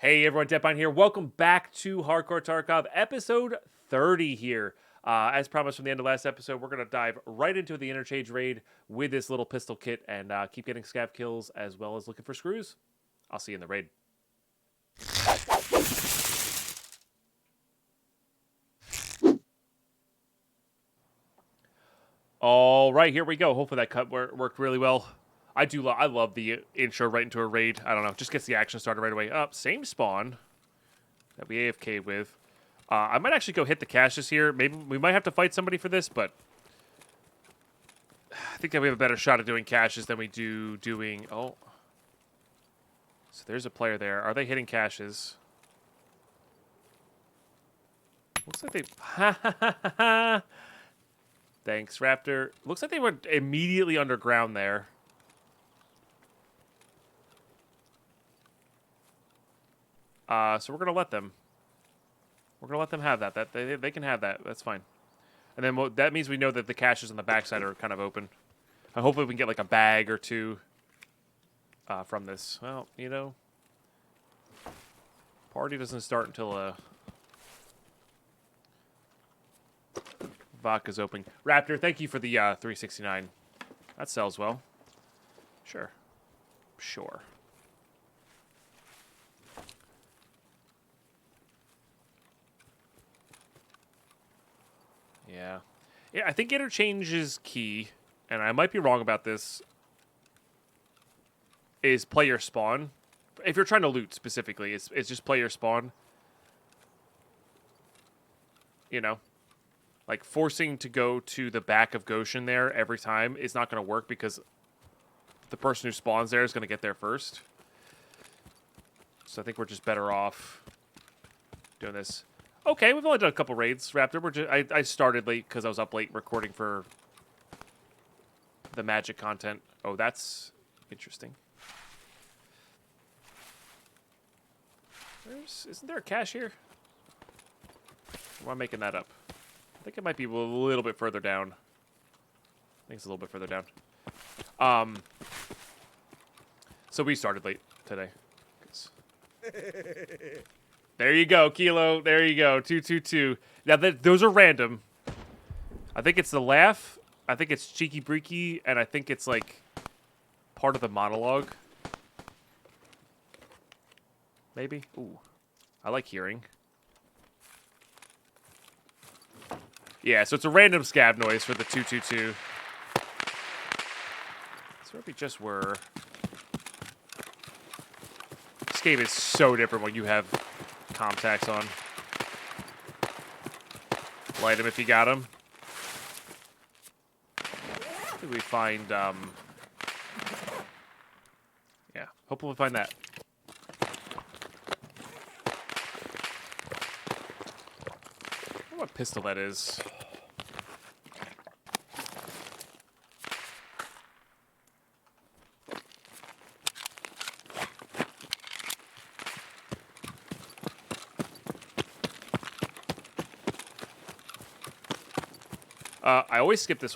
Hey everyone, Deadpine here. Welcome back to Hardcore Tarkov, episode 30 here. As promised from the end of last episode, we're going to dive right into the Interchange raid with this little pistol kit and keep getting scav kills as well as looking for screws. I'll see you in the raid. All right, here we go. Hopefully that cut worked really well. I love the intro right into a raid. I don't know, just gets the action started right away. Same spawn that we AFK'd with. I might actually go hit the caches here. Maybe we might have to fight somebody for this, but I think that we have a better shot at doing caches than we do doing... Oh. So there's a player there. Are they hitting caches? Looks like they... Thanks, Raptor. Looks like they went immediately underground there. So we're going to let them. We're going to let them have that. They can have that. That's fine. And then that means we know that the caches on the backside are kind of open. Hopefully we can get like a bag or two from this. Well, you know, party doesn't start until vodka's open. Raptor, thank you for the 369. That sells well. Sure. Sure. Yeah, I think interchange is key, and I might be wrong about this, is player spawn. If you're trying to loot specifically, it's just player spawn. You know? Like, forcing to go to the back of Goshen there every time is not going to work because the person who spawns there is going to get there first. So I think we're just better off doing this. Okay, we've only done a couple raids, Raptor. I started late because I was up late recording for the magic content. Oh, that's interesting. Isn't there a cache here? Or am I making that up? I think it might be a little bit further down. I think it's a little bit further down. So we started late today. There you go, Kilo. There you go. 222. Now, those are random. I think it's the laugh. I think it's Cheeky Breaky. And I think it's, like, part of the monologue. Maybe? Ooh. I like hearing. Yeah, so it's a random scab noise for the 222. That's where we just were. This game is so different when you have contacts on. Light him if you got him. Hopefully we find, yeah, hopefully we find that. I don't know what pistol that is. I always skip this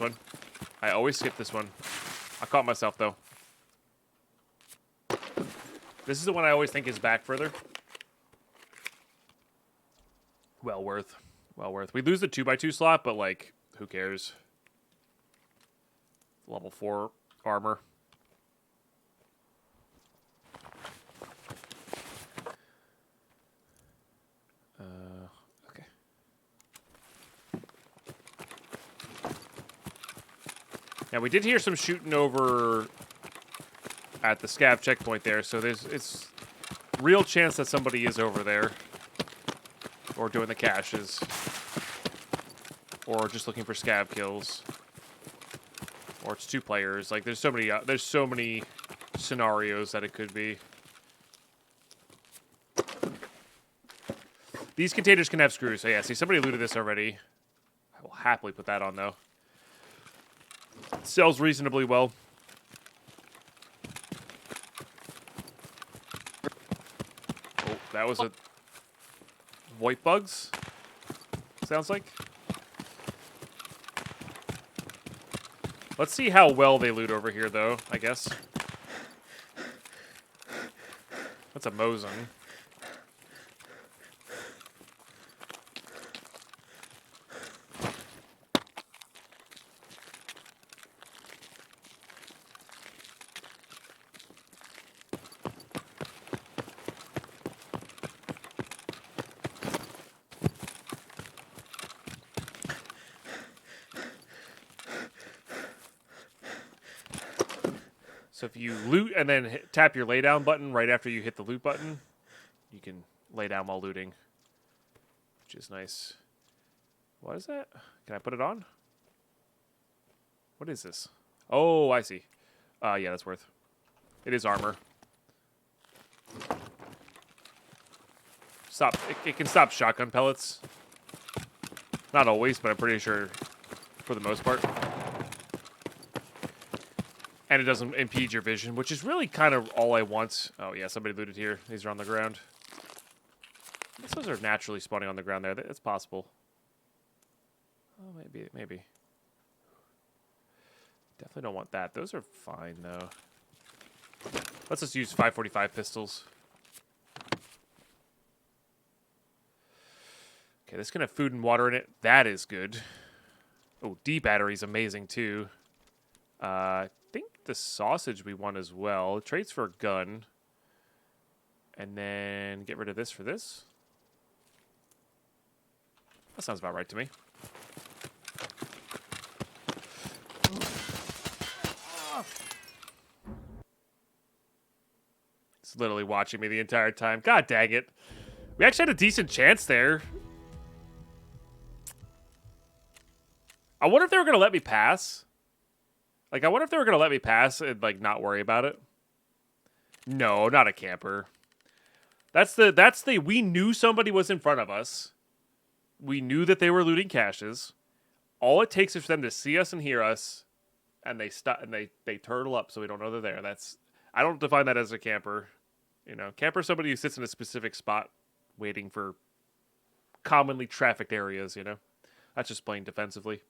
one. I caught myself, though. This is the one I always think is back further. Well worth. Well worth. We lose the 2x2 slot, but, like, who cares? Level 4 armor. Now, we did hear some shooting over at the scav checkpoint there, so it's real chance that somebody is over there. Or doing the caches. Or just looking for scav kills. Or it's two players. Like, there's so many scenarios that it could be. These containers can have screws, so yeah, see, somebody looted this already. I will happily put that on, though. Sells reasonably well. Oh, that was a void bugs. Sounds like. Let's see how well they loot over here, though, I guess. That's a Mosin. So if you loot and then tap your lay down button right after you hit the loot button, you can lay down while looting, which is nice. What is that? Can I put it on? What is this? Oh, I see. Yeah, that's worth. It is armor. Stop. It can stop shotgun pellets. Not always, but I'm pretty sure for the most part. And it doesn't impede your vision, which is really kind of all I want. Oh, yeah, somebody looted here. These are on the ground. I guess those are naturally spawning on the ground there. That's possible. Oh, maybe. Definitely don't want that. Those are fine, though. Let's just use 545 pistols. Okay, this can have food and water in it. That is good. Oh, D battery's amazing, too. I think the sausage we want as well. Trades for a gun. And then get rid of this for this. That sounds about right to me. It's literally watching me the entire time. God dang it. We actually had a decent chance there. I wonder if they were going to let me pass. Like, I wonder if they were going to let me pass and, like, not worry about it. No, not a camper. That's the, we knew somebody was in front of us. We knew that they were looting caches. All it takes is for them to see us and hear us, and they stop and they turtle up so we don't know they're there. That's, I don't define that as a camper. You know, camper is somebody who sits in a specific spot waiting for commonly trafficked areas, you know. That's just playing defensively.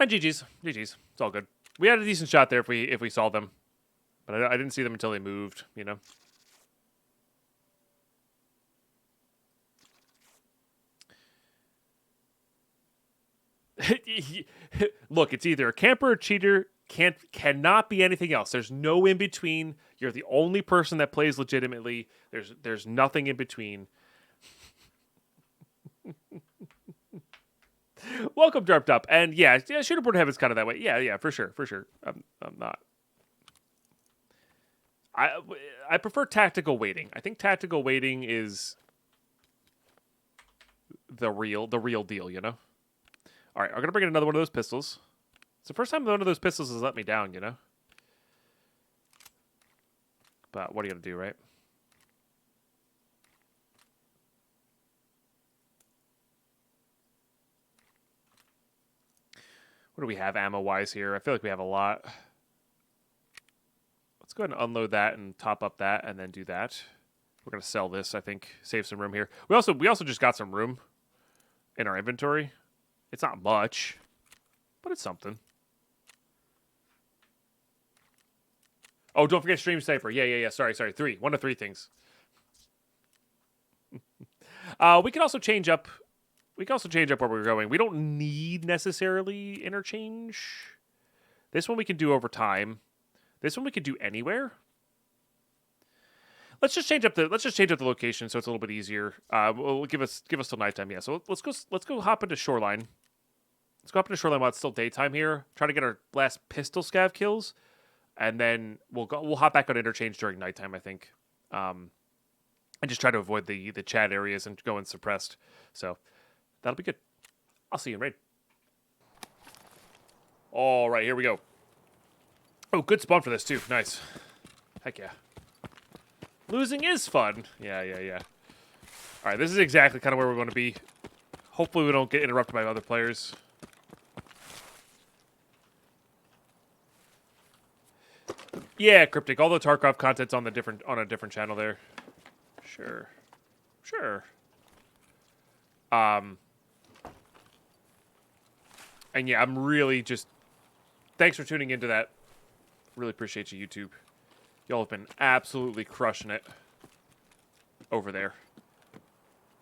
And GG's. GG's. It's all good. We had a decent shot there if we saw them. But I didn't see them until they moved, you know. Look, it's either a camper or a cheater. Cannot be anything else. There's no in between. You're the only person that plays legitimately. There's nothing in between. Welcome, Derped Up. And yeah, Shooterboard Heaven's kind of that way. Yeah, for sure. I'm not. I prefer tactical waiting. I think tactical waiting is the real deal, you know? All right, I'm going to bring in another one of those pistols. It's the first time one of those pistols has let me down, you know? But what are you going to do, right? What do we have ammo-wise here? I feel like we have a lot. Let's go ahead and unload that and top up that and then do that. We're going to sell this, I think. Save some room here. We also just got some room in our inventory. It's not much, but it's something. Oh, don't forget Stream Sniper. Yeah. Sorry. 3. 1 of 3 things. We can also change up. We can also change up where we're going. We don't need necessarily interchange. This one we can do over time. This one we can do anywhere. Let's just change up the location so it's a little bit easier. We'll give us till nighttime. Yeah. So let's go hop into Shoreline. Let's go up into Shoreline while it's still daytime here. Try to get our last pistol scav kills, and then we'll hop back on interchange during nighttime, I think. And just try to avoid the chat areas and go in suppressed. So that'll be good. I'll see you in raid. All right, here we go. Oh, good spawn for this too. Nice. Heck yeah. Losing is fun. Yeah. All right, this is exactly kind of where we're going to be. Hopefully we don't get interrupted by other players. Yeah, Cryptic. All the Tarkov content's on a different channel there. Sure. And yeah, I'm really just... Thanks for tuning into that. Really appreciate you, YouTube. Y'all have been absolutely crushing it over there.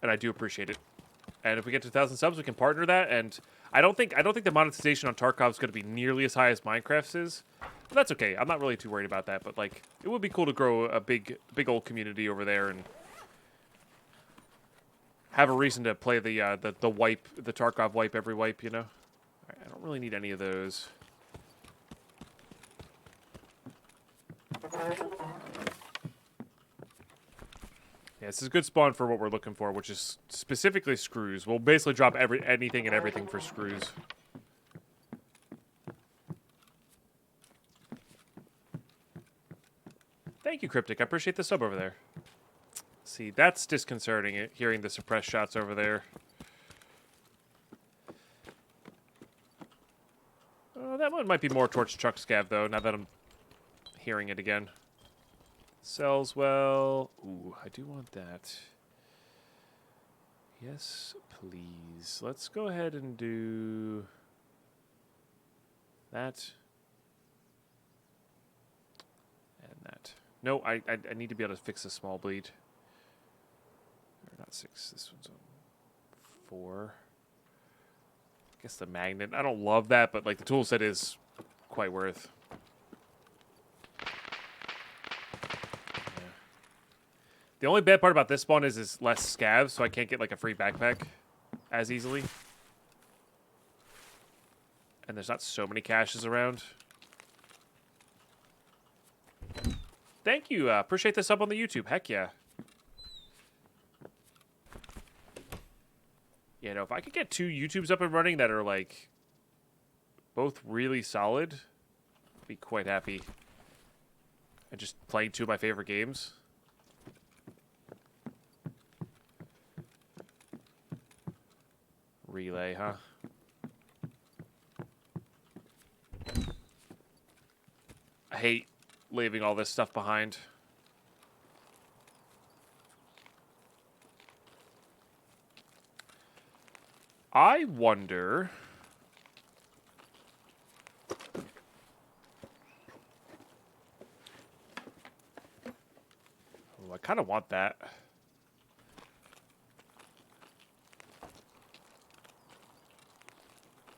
And I do appreciate it. And if we get to 1,000 subs, we can partner that. And I don't think the monetization on Tarkov is going to be nearly as high as Minecraft's is. But that's okay. I'm not really too worried about that. But, like, it would be cool to grow a big old community over there and have a reason to play the wipe, the Tarkov wipe every wipe, you know? All right, I don't really need any of those. Yeah, this is a good spawn for what we're looking for, which is specifically screws. We'll basically drop anything and everything for screws. Thank you, Cryptic. I appreciate the sub over there. See, that's disconcerting, hearing the suppressed shots over there. Oh, that one might be more towards truck scav, though, now that I'm hearing it again. Sells well. Ooh, I do want that. Yes, please. Let's go ahead and do that. And that. No, I need to be able to fix a small bleed. Or not 6. This one's on 4. I guess the magnet. I don't love that, but like the tool set is quite worth. The only bad part about this spawn is less scavs, so I can't get like a free backpack as easily. And there's not so many caches around. Thank you. Appreciate the sub on the YouTube. Heck yeah. Yeah, no, if I could get 2 YouTubes up and running that are like both really solid, I'd be quite happy. And just playing 2 of my favorite games. Relay, huh? I hate leaving all this stuff behind. I wonder... Oh, I kind of want that.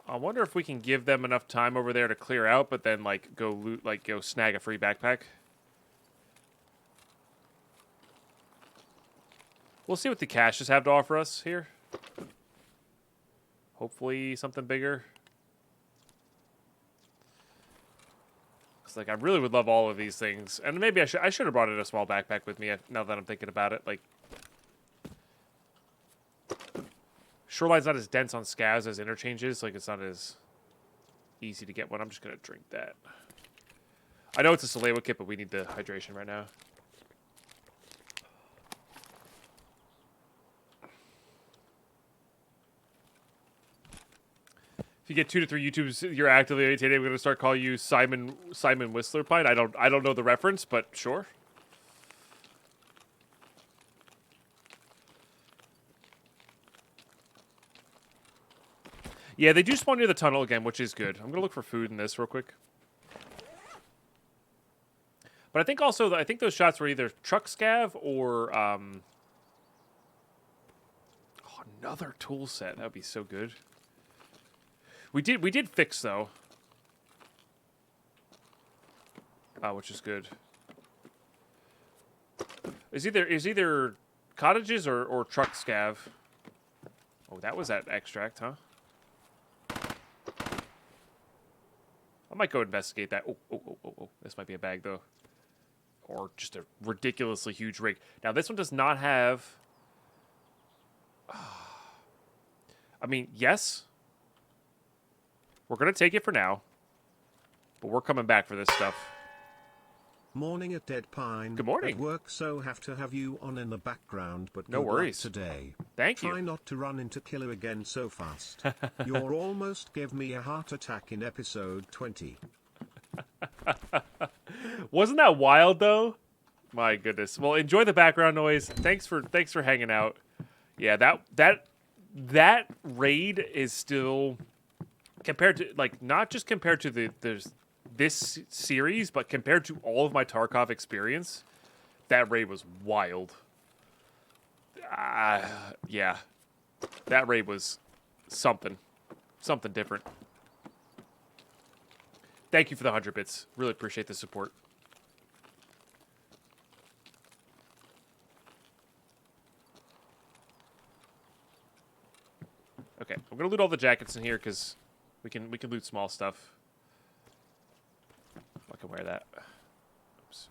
I wonder if we can give them enough time over there to clear out, but then like go loot, like go snag a free backpack. We'll see what the caches have to offer us here. Hopefully something bigger. Cause like I really would love all of these things, and maybe I should have brought in a small backpack with me. Now that I'm thinking about it, like. Shoreline's not as dense on scavs as Interchange is. Like, it's not as easy to get one. I'm just going to drink that. I know it's a Salewa kit, but we need the hydration right now. If you get 2 to 3 YouTubes you're actively imitating, I'm going to start calling you Simon Whistlerpine. I don't know the reference, but sure. Yeah, they do spawn near the tunnel again, which is good. I'm going to look for food in this real quick. But I think also, I think those shots were either truck scav or... Oh, another tool set. That would be so good. We did fix, though. Which is good. Is either cottages or truck scav. Oh, that was that extract, huh? I might go investigate that. Oh. This might be a bag, though. Or just a ridiculously huge rig. Now, this one does not have... I mean, yes. We're going to take it for now. But we're coming back for this stuff. Morning at Deadpine. Good morning. At work, so have to have you on in the background, but no worries today. Thank you. Try not to run into killer again so fast. You're almost gave me a heart attack in episode 20. Wasn't that wild though? My goodness. Well, enjoy the background noise. Thanks for hanging out. Yeah, that raid is still compared to like not just compared to this series, but compared to all of my Tarkov experience, that raid was wild. Yeah. That raid was something different. Thank you for the 100 bits. Really appreciate the support. Okay, I'm gonna loot all the jackets in here because we can loot small stuff. I can wear that. Oops.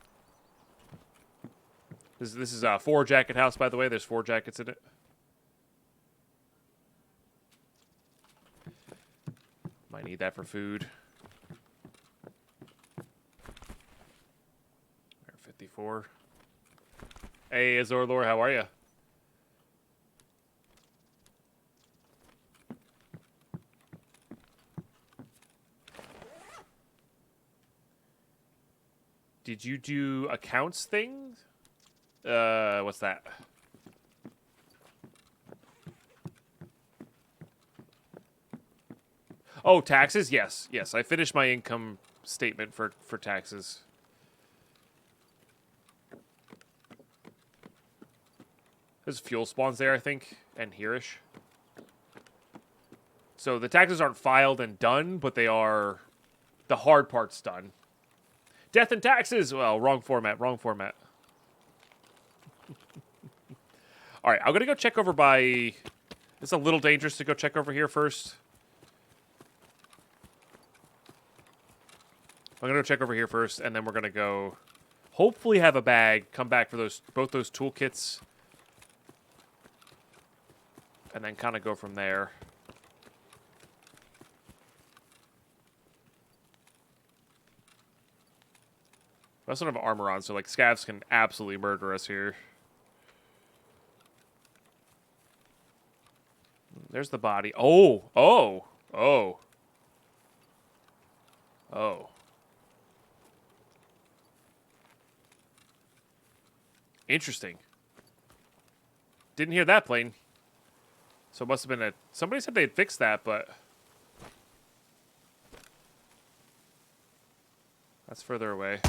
This is a 4-jacket house, by the way. There's 4 jackets in it. Might need that for food. 54. Hey, Azorlor, how are you? Did you do accounts things? What's that? Oh, taxes? Yes. Yes, I finished my income statement for taxes. There's fuel spawns there, I think, and here-ish. So the taxes aren't filed and done, but they are... The hard part's done. Death and taxes! Well, wrong format, wrong format. Alright, I'm gonna go check over by... It's a little dangerous to go check over here first. I'm gonna go check over here first, and then we're gonna go... Hopefully have a bag, come back for both those toolkits. And then kind of go from there. I also don't have armor on, so like scavs can absolutely murder us here. There's the body. Oh! Oh! Oh! Oh. Interesting. Didn't hear that plane. So it must have been a... Somebody said they'd fixed that, but... That's further away.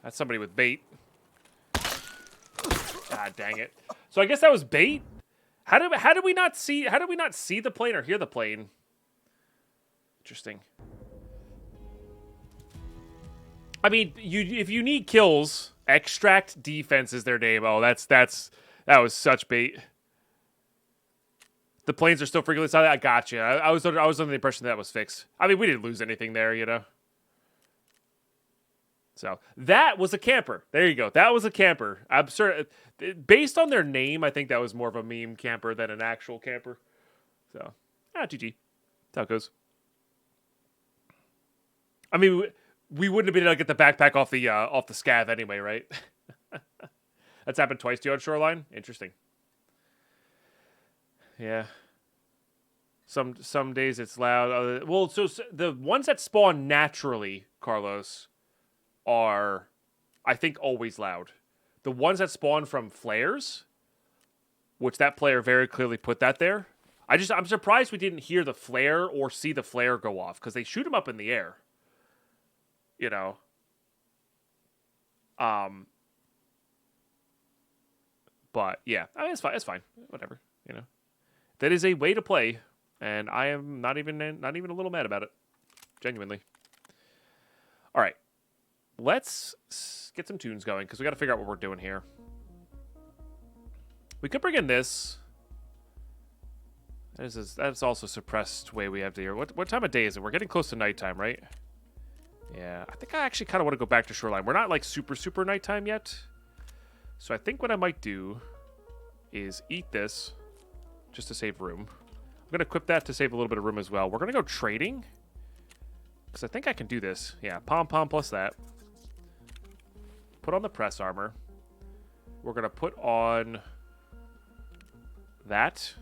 That's somebody with bait. God dang it. So I guess that was bait? How did we not see the plane or hear the plane? Interesting. I mean, if you need kills, extract defense is their name. Oh, that was such bait. The planes are still frequently silent. I got you. I was under the impression that was fixed. I mean, we didn't lose anything there, you know. So that was a camper. There you go. That was a camper. I'm sure, based on their name, I think that was more of a meme camper than an actual camper. So, GG. That's how it goes. I mean, we wouldn't have been able to get the backpack off the scav anyway, right? That's happened twice to you on Shoreline. Interesting. Yeah. Some days it's loud. Well, so the ones that spawn naturally, Carlos, are, I think, always loud. The ones that spawn from flares, which that player very clearly put that there. I'm surprised we didn't hear the flare or see the flare go off, because they shoot them up in the air. You know. But yeah, I mean, it's fine. It's fine. Whatever. You know, that is a way to play, and I am not even a little mad about it. Genuinely. All right. Let's get some tunes going, because we got to figure out what we're doing here. We could bring in this. That's also suppressed way we have to hear. What time of day is it? We're getting close to nighttime, right? Yeah, I think I actually kind of want to go back to Shoreline. We're not like super nighttime yet. So I think what I might do is eat this just to save room. I'm going to equip that to save a little bit of room as well. We're going to go trading, because I think I can do this. Yeah, pom-pom plus that. Put on the press armor. We're going to put on that.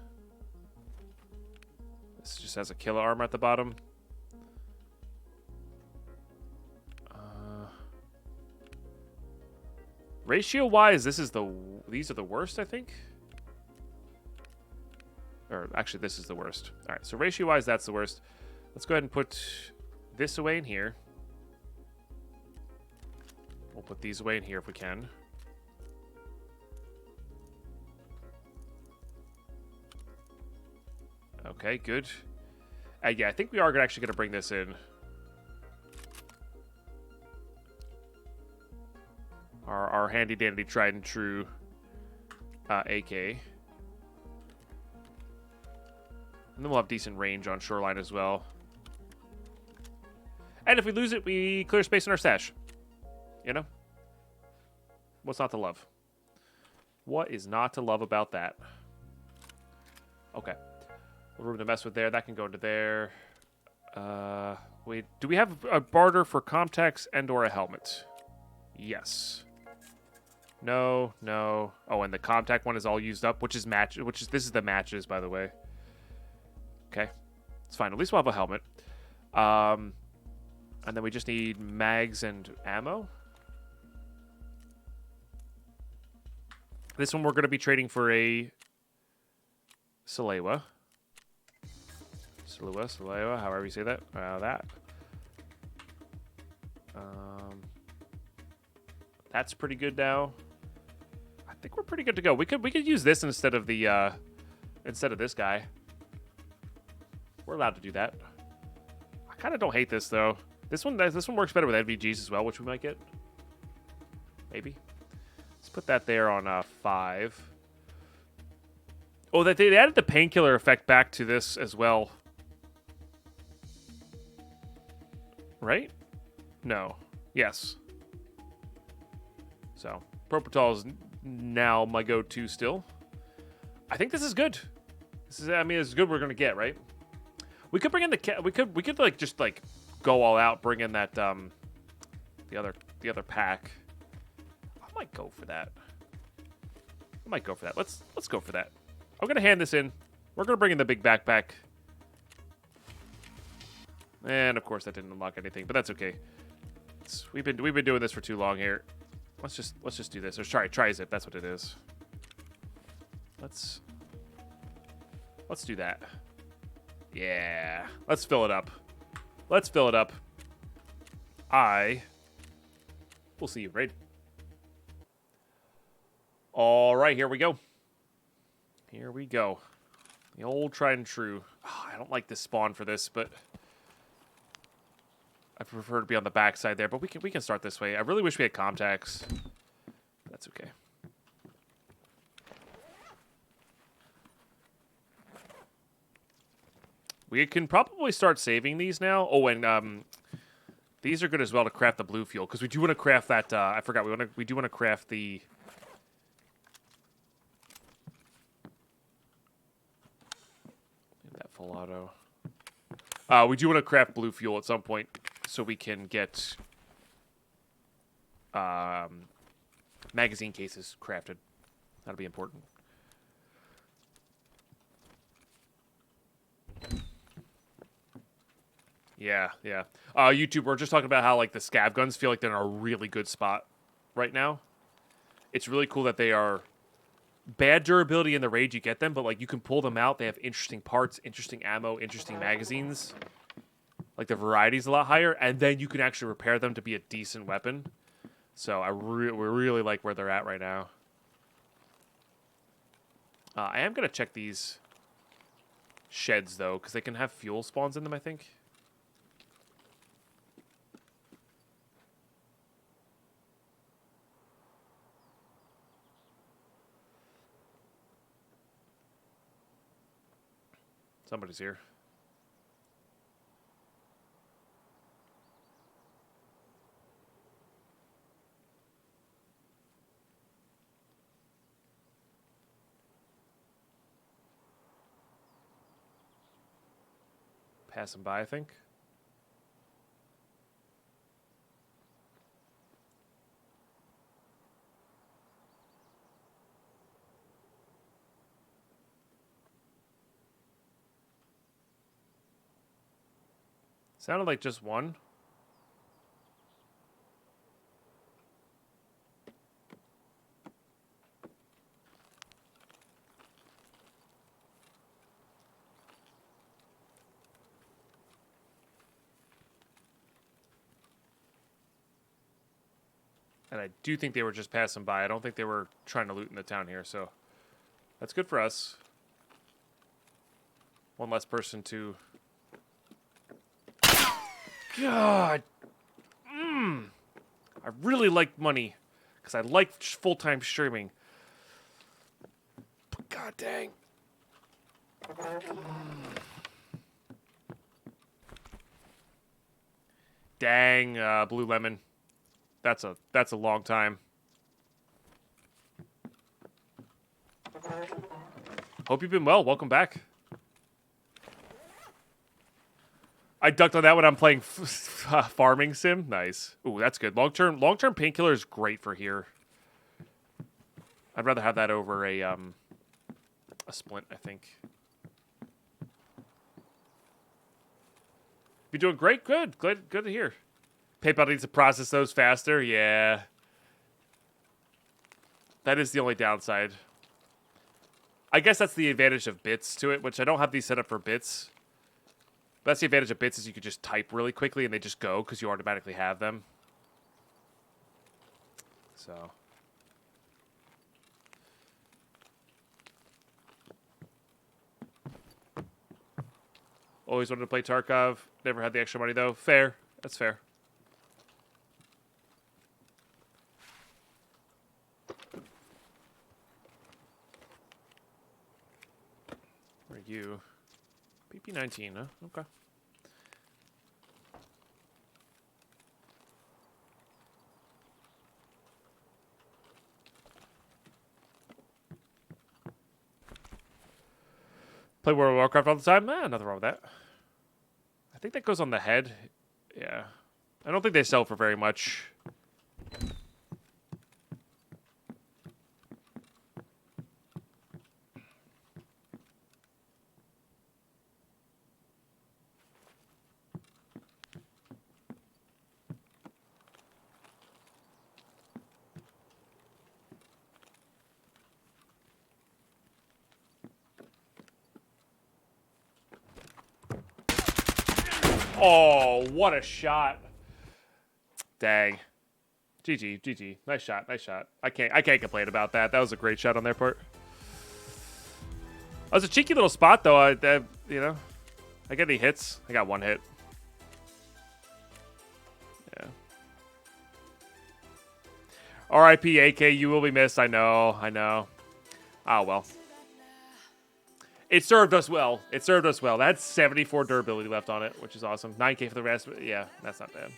This just has a killer armor at the bottom. Ratio-wise, these are the worst, I think. Or actually, this is the worst. All right, so ratio-wise, that's the worst. Let's go ahead and put this away in here. We'll put these away in here if we can. Okay, good. Yeah, I think we are actually going to bring this in. Our handy-dandy tried and true AK. And then we'll have decent range on Shoreline as well. And if we lose it, we clear space in our stash. You know? What's not to love? What is not to love about that? Okay. A room to mess with there. That can go into there. Wait. Do we have a barter for Comtax and or a helmet? Yes. No, no. Oh, and the Comtac one is all used up, which is this is the matches, by the way. Okay. It's fine. At least we'll have a helmet. And then we just need mags and ammo. This one we're going to be trading for a Salewa. Salewa, however you say that. That's pretty good now. I think we're pretty good to go. We could use this instead of the instead of this guy. We're allowed to do that. I kind of don't hate this though. This one works better with NVGs as well, which we might get. Maybe. Let's put that there on 5. Oh, they added the painkiller effect back to this as well. Right? No. Yes. So, Propital is now my go-to still. I think this is good. I mean, it's good we're gonna get, right? We could bring in we could like just like go all out, bring in that the other pack. I might go for that. Let's go for that. I'm gonna hand this in. We're gonna bring in the big backpack. And of course that didn't unlock anything, but that's okay. We've been doing this for too long here. Let's just do this. Or try zip. That's what it is. Let's do that. Yeah. Let's fill it up. We'll see you, right? All right, here we go. The old tried and true. Oh, I don't like this spawn for this, but I prefer to be on the backside there. But we can start this way. I really wish we had Comtax. That's okay. We can probably start saving these now. Oh, and these are good as well to craft the blue fuel because we do want to craft that. I forgot we do want to craft the. That full auto. We do want to craft blue fuel at some point so we can get magazine cases crafted. That'll be important. Yeah. YouTube, we're just talking about how like the scav guns feel like they're in a really good spot right now. It's really cool that they are bad durability in the raid you get them, but like you can pull them out. They have interesting parts, interesting ammo, interesting magazines. Like the variety's a lot higher, and then you can actually repair them to be a decent weapon. So we really like where they're at right now. I am gonna check these sheds though, because they can have fuel spawns in them, I think. Somebody's here. Passing by, I think. Sounded like just one. And I do think they were just passing by. I don't think they were trying to loot in the town here, so that's good for us. One less person to... God! I really like money, because I like full-time streaming. But God dang. Dang, Blue Lemon. That's a long time. Hope you've been well. Welcome back. I ducked on that when I'm playing farming sim. Nice. Ooh, that's good. Long-term painkiller is great for here. I'd rather have that over a splint, I think. You're doing great. Good to hear. PayPal needs to process those faster. Yeah. That is the only downside. I guess that's the advantage of bits to it, which I don't have these set up for bits. But that's the advantage of bits is you could just type really quickly and they just go because you automatically have them. So. Always wanted to play Tarkov. Never had the extra money though. Fair. That's fair. Where are you? PP19, huh? Okay. Play World of Warcraft all the time? Nothing wrong with that. I think that goes on the head. Yeah. I don't think they sell for very much. Oh, what a shot. Dang. GG. Nice shot. I can't complain about that. That was a great shot on their part. That was a cheeky little spot though. I get any hits. I got one hit. Yeah. R.I.P. AK, you will be missed. I know. Oh well. It served us well. That had 74 durability left on it, which is awesome. 9K for the rest. Yeah, that's not bad.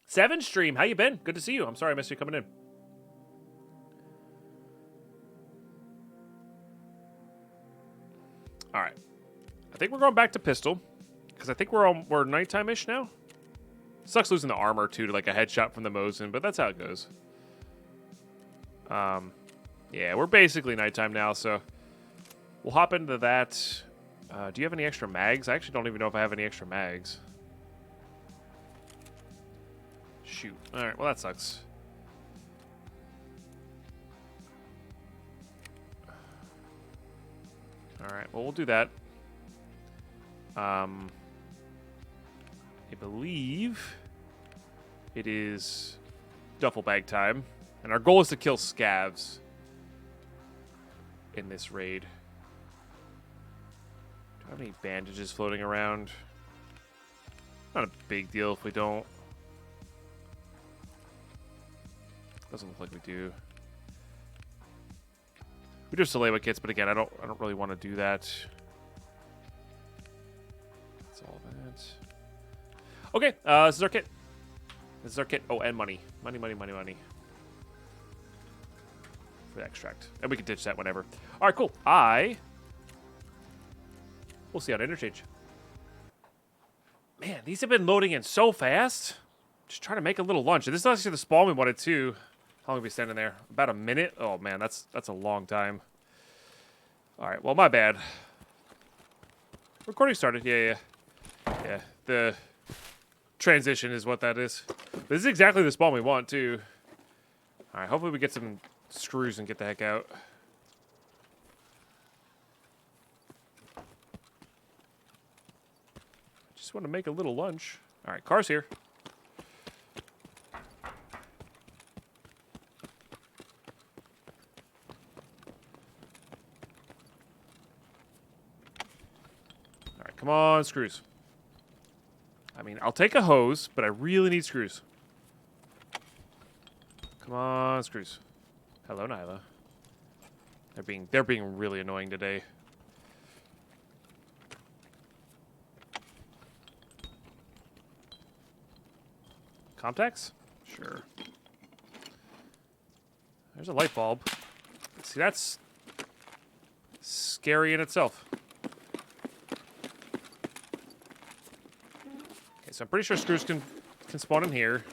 Seven stream, how you been? Good to see you. I'm sorry I missed you coming in. All right. I think we're going back to pistol. Because I think we're nighttime-ish now. Sucks losing the armor, too, to like a headshot from the Mosin, but that's how it goes. Yeah, we're basically nighttime now, so we'll hop into that. Do you have any extra mags? I actually don't even know if I have any extra mags. Shoot. Alright, well that sucks. Alright, well we'll do that. I believe it is duffel bag time. And our goal is to kill scavs in this raid. Do I have any bandages floating around? Not a big deal if we don't. Doesn't look like we do. We do have Salewa kits, but again, I don't really want to do that. That's all that. Okay, this is our kit. Oh, and money. Money. For the extract. And we can ditch that whenever. Alright, cool. We'll see on Interchange. Man, these have been loading in so fast. Just trying to make a little lunch. And this is actually the spawn we wanted too. How long are we standing there? About a minute? Oh man, that's a long time. Alright, well my bad. Recording started. Yeah. The transition is what that is. But this is exactly the spawn we want too. Alright, hopefully we get some screws and get the heck out. Just want to make a little lunch. Alright, car's here. Alright, come on, screws. I mean, I'll take a hose, but I really need screws. Come on, screws. Hello, Nyla. They're being really annoying today. Comtex? Sure. There's a light bulb. See, that's scary in itself. Okay, so I'm pretty sure screws can spawn in here.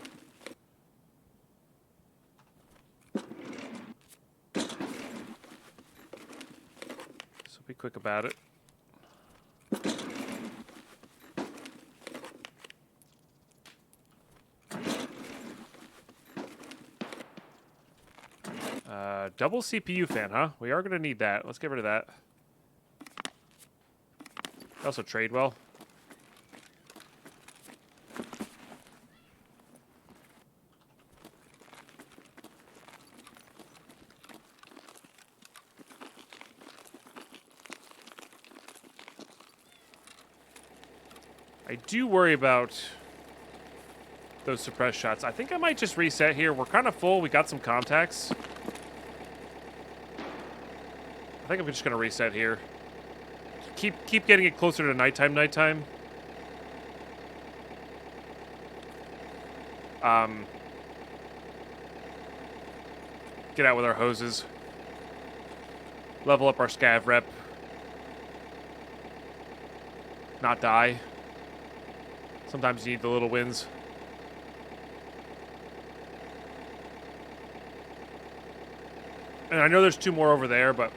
So be quick about it. Double CPU fan, huh? We are going to need that. Let's get rid of that. Also trade well. I do worry about those suppressed shots. I think I might just reset here. We're kind of full. We got some contacts. I think I'm just going to reset here. Keep getting it closer to nighttime. Get out with our hoses. Level up our scav rep. Not die. Sometimes you need the little wins. And I know there's 2 more over there, but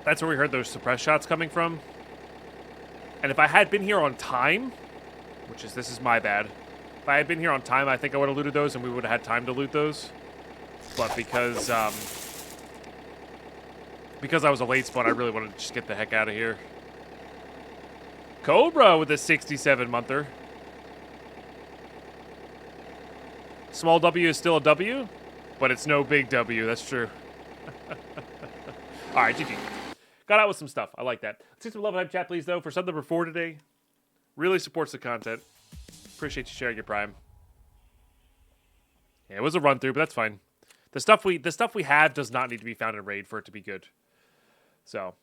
that's where we heard those suppressed shots coming from. And if I had been here on time, this is my bad. If I had been here on time, I think I would have looted those and we would have had time to loot those. But because I was a late spawn, I really wanted to just get the heck out of here. Cobra with a 67-monther. Small W is still a W, but it's no big W. That's true. All right, GG. Got out with some stuff. I like that. Let's see some love hype chat, please, though, for sub number 4 today. Really supports the content. Appreciate you sharing your Prime. Yeah, it was a run through, but that's fine. The stuff we have does not need to be found in raid for it to be good. So,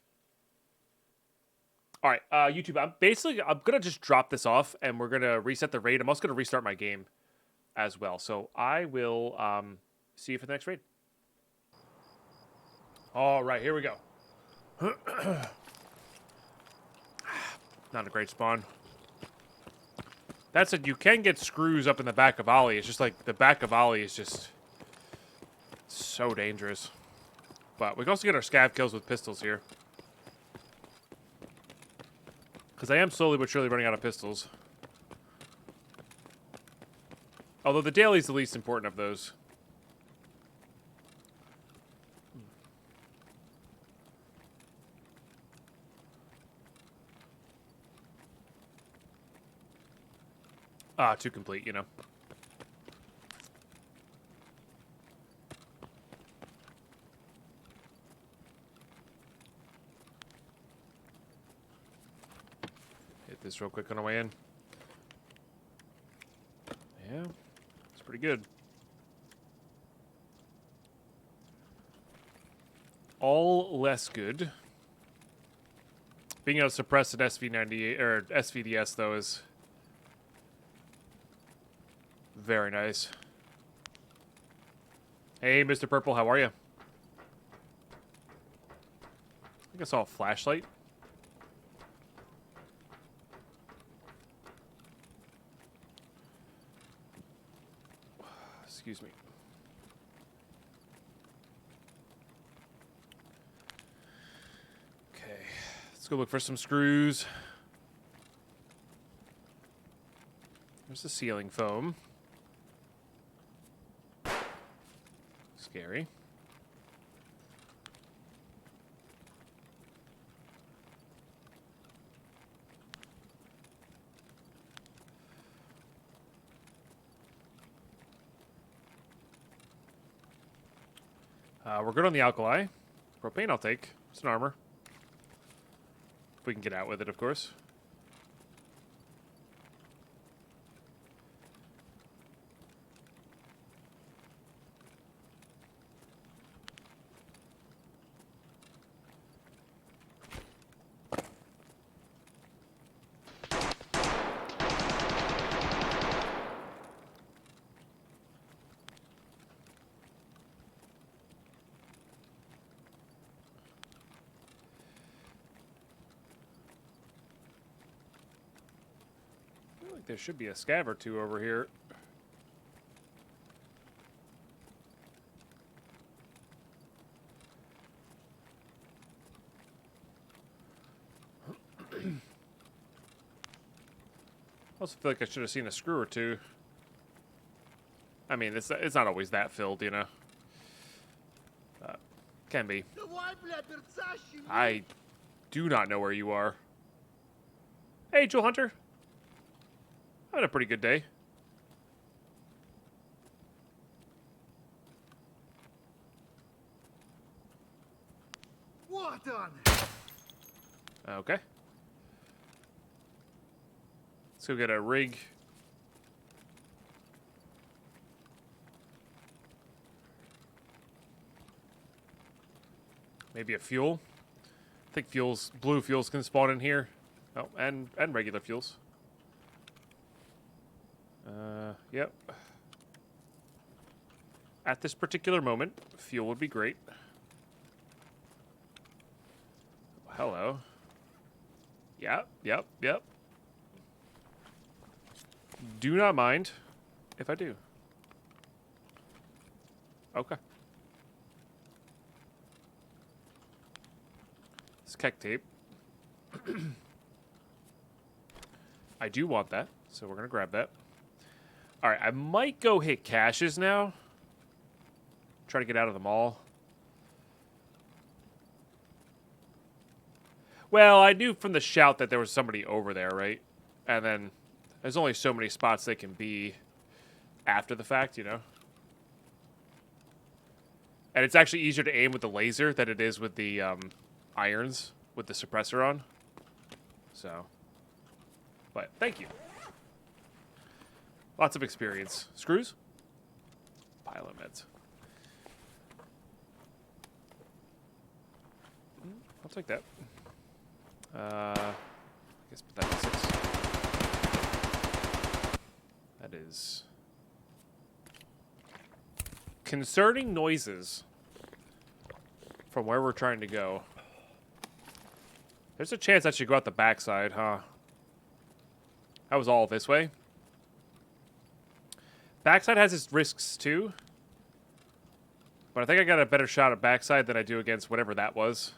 all right, YouTube. I'm gonna just drop this off, and we're gonna reset the raid. I'm also gonna restart my game as well. So I will see you for the next raid. All right, here we go. Not a great spawn. That's it. You can get screws up in the back of Ollie. It's just like the back of Ollie is just so dangerous. But we can also get our scav kills with pistols here. Because I am slowly but surely running out of pistols. Although the daily is the least important of those. Too complete, you know. Hit this real quick on our way in. Yeah, it's pretty good. All less good. Being able to suppress an SV98 or SVDS though is very nice. Hey, Mr. Purple, how are you? I think I saw a flashlight. Excuse me. Okay, let's go look for some screws. There's the ceiling foam. Scary. We're good on the alkali. Propane I'll take. It's an armor. If we can get out with it, of course. feel like there should be a scav or two over here. I also feel like I should have seen a screw or two. I mean, it's not always that filled, you know. Can be. I do not know where you are. Hey, Jewel Hunter. Having a pretty good day. What on? Okay. Let's go get a rig. Maybe a fuel. I think blue fuels can spawn in here. Oh, and regular fuels. Yep. At this particular moment, fuel would be great. Hello. Yep. Do not mind if I do. Okay. Skek tape. I do want that, so we're going to grab that. Alright, I might go hit caches now. Try to get out of the mall. Well, I knew from the shout that there was somebody over there, right? And then there's only so many spots they can be after the fact, you know? And it's actually easier to aim with the laser than it is with the irons with the suppressor on. So, but thank you. Lots of experience. Screws? Pilot meds. I'll take that. I guess put that in 6. That is concerning noises from where we're trying to go. There's a chance I should go out the backside, huh? That was all this way. Backside has its risks too. But I think I got a better shot at backside than I do against whatever that was.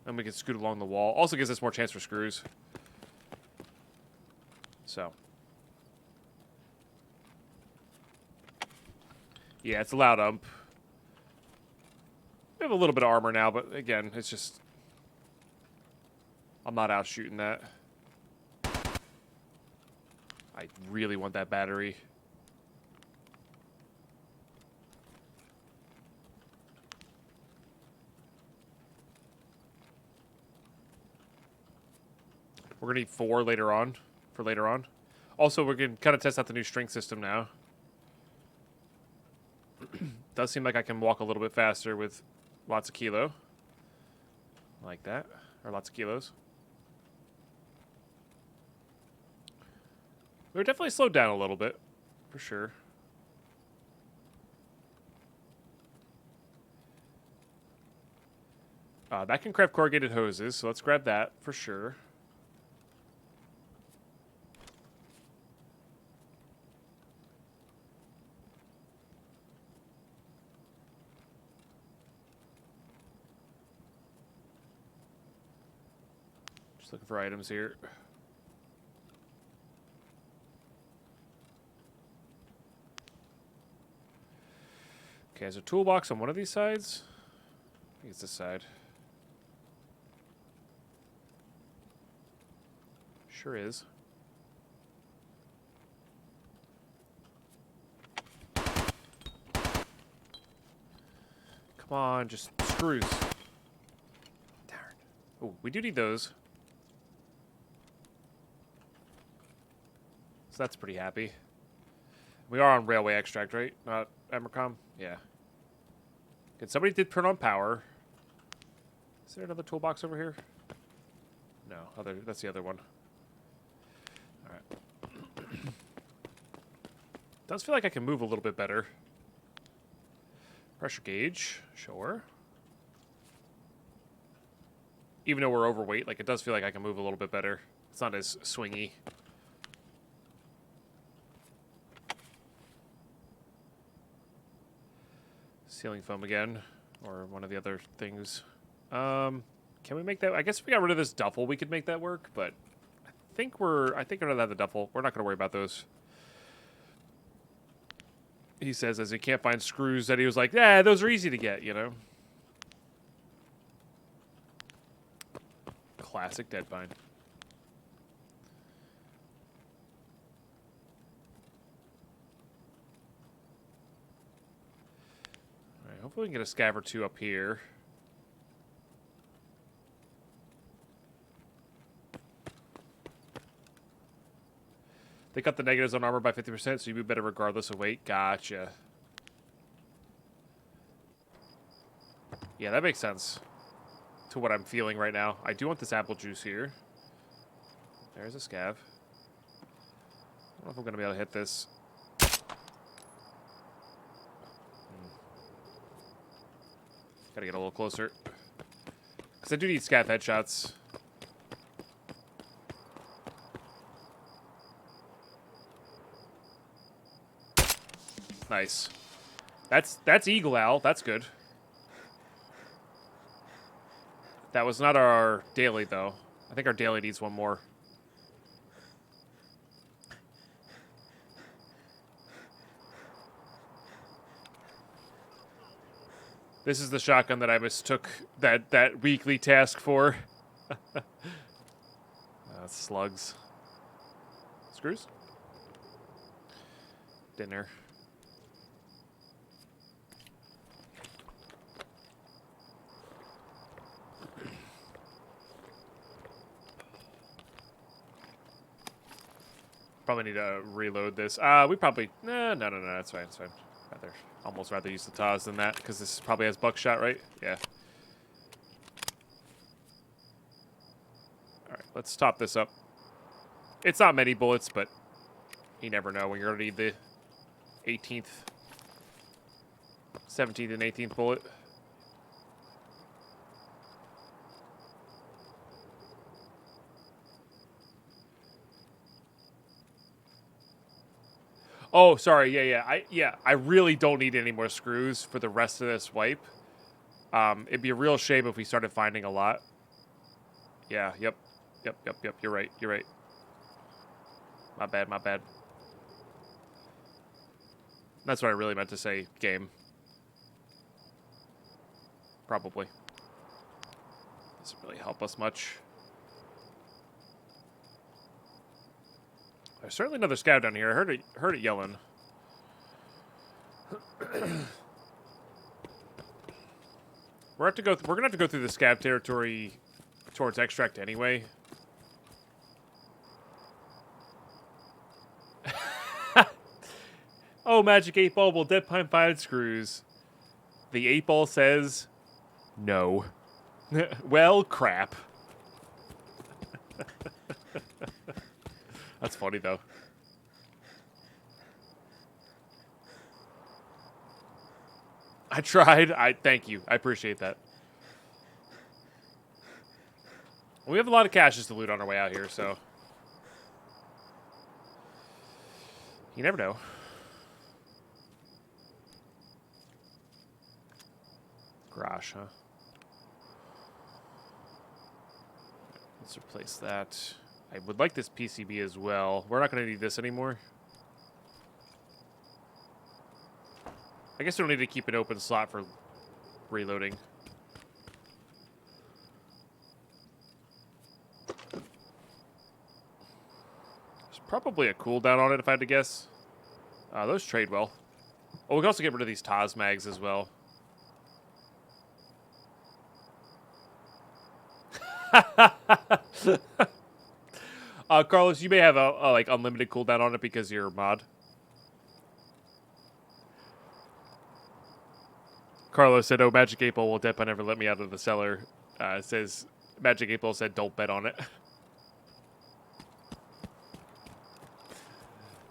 And we can scoot along the wall. Also gives us more chance for screws. So. Yeah, it's a loud ump. We have a little bit of armor now, but again, it's just... I'm not out shooting that. I really want that battery. We're going to need 4 later on, for later on. Also, we're going to kind of test out the new strength system now. Does seem like I can walk a little bit faster with lots of kilo. Like that. Or lots of kilos. We were definitely slowed down a little bit. For sure. That can craft corrugated hoses, so let's grab that for sure. Just looking for items here. Okay, there's a toolbox on one of these sides. I think it's this side. Sure is. Come on, just screws. Darn. Oh, we do need those. So that's pretty happy. We are on railway extract, right? Not Emercom? Yeah. Good. Somebody did turn on power. Is there another toolbox over here? No, that's the other one. Alright. Does feel like I can move a little bit better. Pressure gauge, sure. Even though we're overweight, like, it does feel like I can move a little bit better. It's not as swingy. Ceiling foam again, or one of the other things. Can we make that? I guess if we got rid of this duffel, we could make that work, but I think we're gonna have the duffel. We're not gonna worry about those. He says as he can't find screws that he was like, yeah, those are easy to get, you know? Classic Deadpine. Alright, hopefully we can get a scav or two up here. They cut the negatives on armor by 50%, so you'd be better regardless of weight. Gotcha. Yeah, that makes sense to what I'm feeling right now. I do want this apple juice here. There's a scav. I don't know if I'm going to be able to hit this. Gotta get a little closer. Because I do need scav headshots. Nice. That's Eagle Owl. That's good. That was not our daily, though. I think our daily needs one more. This is the shotgun that I mistook that weekly task for. Slugs. Screws? Dinner. Probably need to reload this. We probably... No, that's fine, it's fine. Almost rather use the Taz than that, because this probably has buckshot, right? Yeah. Alright, let's top this up. It's not many bullets, but you never know when you're going to need the 18th, 17th, and 18th bullet. Oh, sorry. Yeah. I really don't need any more screws for the rest of this wipe. It'd be a real shame if we started finding a lot. Yeah. Yep. You're right. My bad. That's what I really meant to say. Game. Probably. Doesn't really help us much. There's certainly another scout down here. I heard it yelling. We're gonna have to go through the scav territory towards extract anyway. Oh, Magic 8 Ball will Deadpine find screws. The 8 Ball says no. Well, crap. That's funny, though. I tried. Thank you. I appreciate that. We have a lot of caches to loot on our way out here, so... You never know. Garage, huh? Let's replace that. I would like this PCB as well. We're not going to need this anymore. I guess we don't need to keep an open slot for reloading. There's probably a cooldown on it if I had to guess. Those trade well. Oh, we can also get rid of these Taz mags as well. Carlos, you may have a like unlimited cooldown on it because you're a mod. Carlos said, "Oh, Magic 8 Ball will Deadpine never let me out of the cellar." It says Magic 8 Ball said, "Don't bet on it."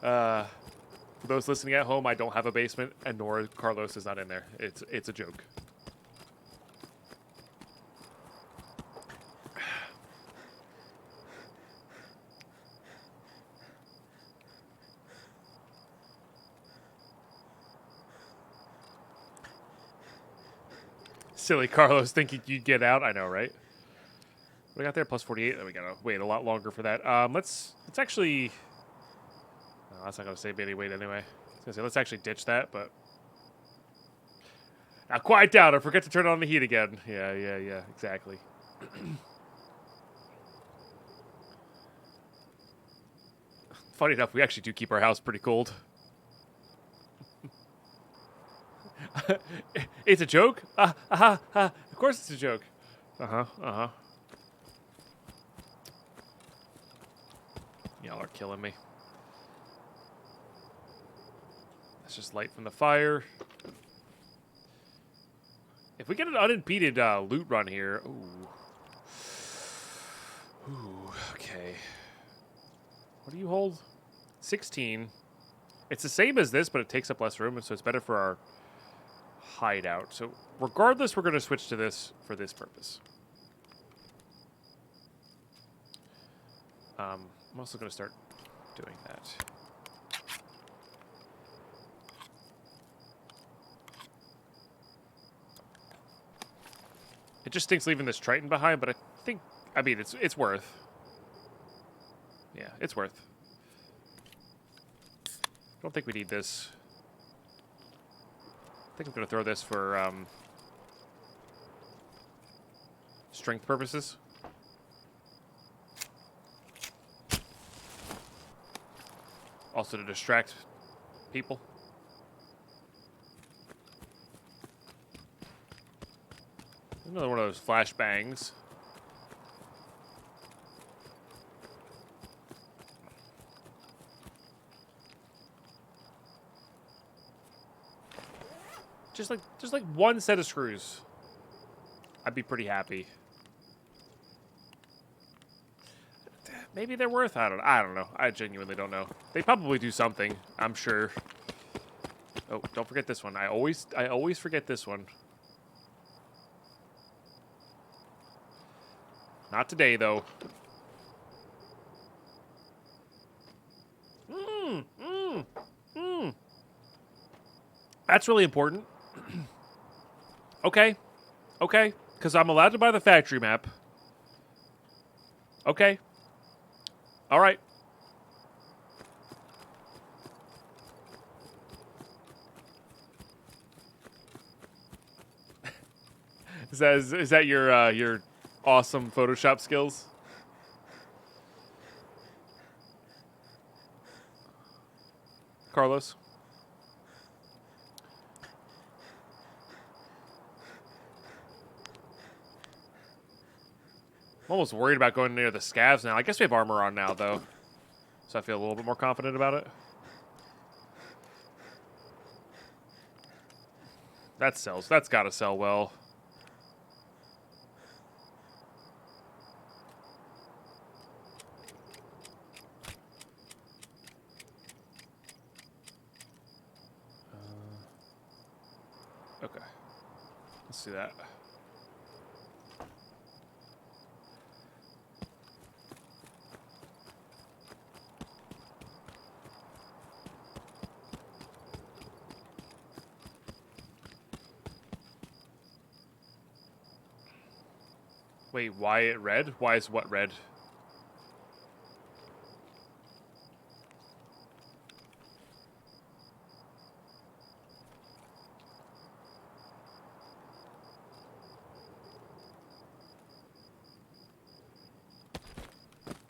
For those listening at home, I don't have a basement, and nor Carlos is not in there. It's a joke. Silly Carlos thinking you'd get out. I know, right? What do we got there? Plus 48. Then we gotta wait a lot longer for that. Let's actually. No, that's not gonna save any weight anyway. I was gonna say let's actually ditch that, but. Now quiet down or forget to turn on the heat again. Yeah, exactly. Funny enough, we actually do keep our house pretty cold. It's a joke? Of course it's a joke. Y'all are killing me. That's just light from the fire. If we get an unimpeded loot run here... Ooh, okay. What do you hold? 16. It's the same as this, but it takes up less room, and so it's better for our hideout. So regardless, we're going to switch to this for this purpose. I'm also going to start doing that. It just stinks leaving this Triton behind, but I mean, it's worth. Yeah, it's worth. I don't think we need this. I think I'm going to throw this for strength purposes. Also to distract people. Another one of those flashbangs. Just like one set of screws. I'd be pretty happy. Maybe they're worth. I don't know. I genuinely don't know. They probably do something. I'm sure. Oh, don't forget this one. I always forget this one. Not today, though. That's really important. Okay. Okay. Because I'm allowed to buy the factory map. Okay. All right. Is that your awesome Photoshop skills? Carlos? I'm almost worried about going near the scavs now. I guess we have armor on now, though. So I feel a little bit more confident about it. That sells. That's got to sell well. Okay. Let's do that. Wait, why it red? Why is what red?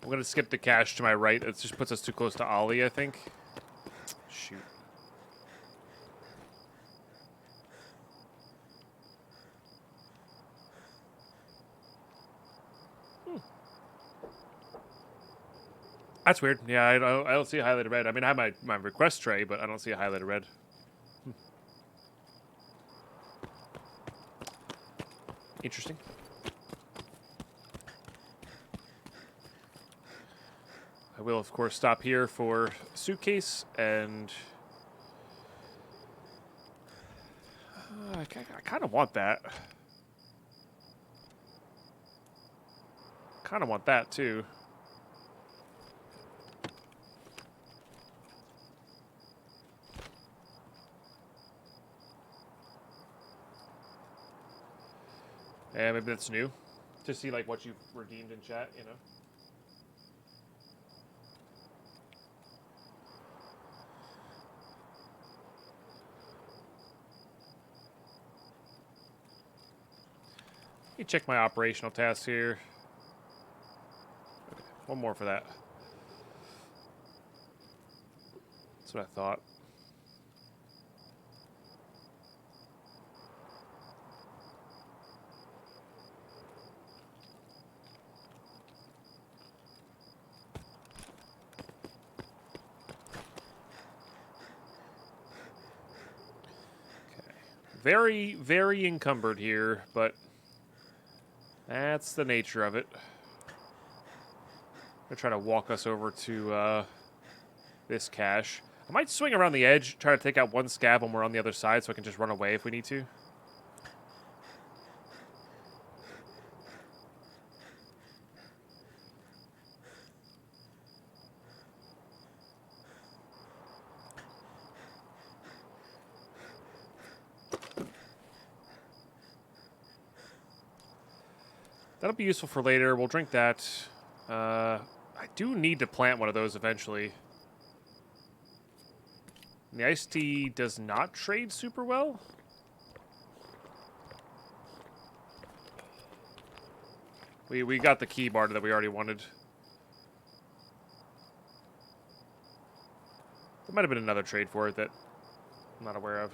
I'm going to skip the cache to my right. It just puts us too close to Ollie, I think. Shoot. That's weird. Yeah, I don't see a highlighted red. I mean, I have my request tray, but I don't see a highlighted red. Interesting. I will, of course, stop here for a suitcase, and I kind of want that. Kind of want that, too. Yeah, maybe that's new. To see like what you've redeemed in chat, you know. Let me check my operational tasks here. Okay, one more for that. That's what I thought. Very, very encumbered here, but that's the nature of it. I'm gonna try to walk us over to this cache. I might swing around the edge, try to take out one scav when we're on the other side so I can just run away if we need to. That'll be useful for later. We'll drink that. I do need to plant one of those eventually. And the iced tea does not trade super well. We got the key bar that we already wanted. There might have been another trade for it that I'm not aware of.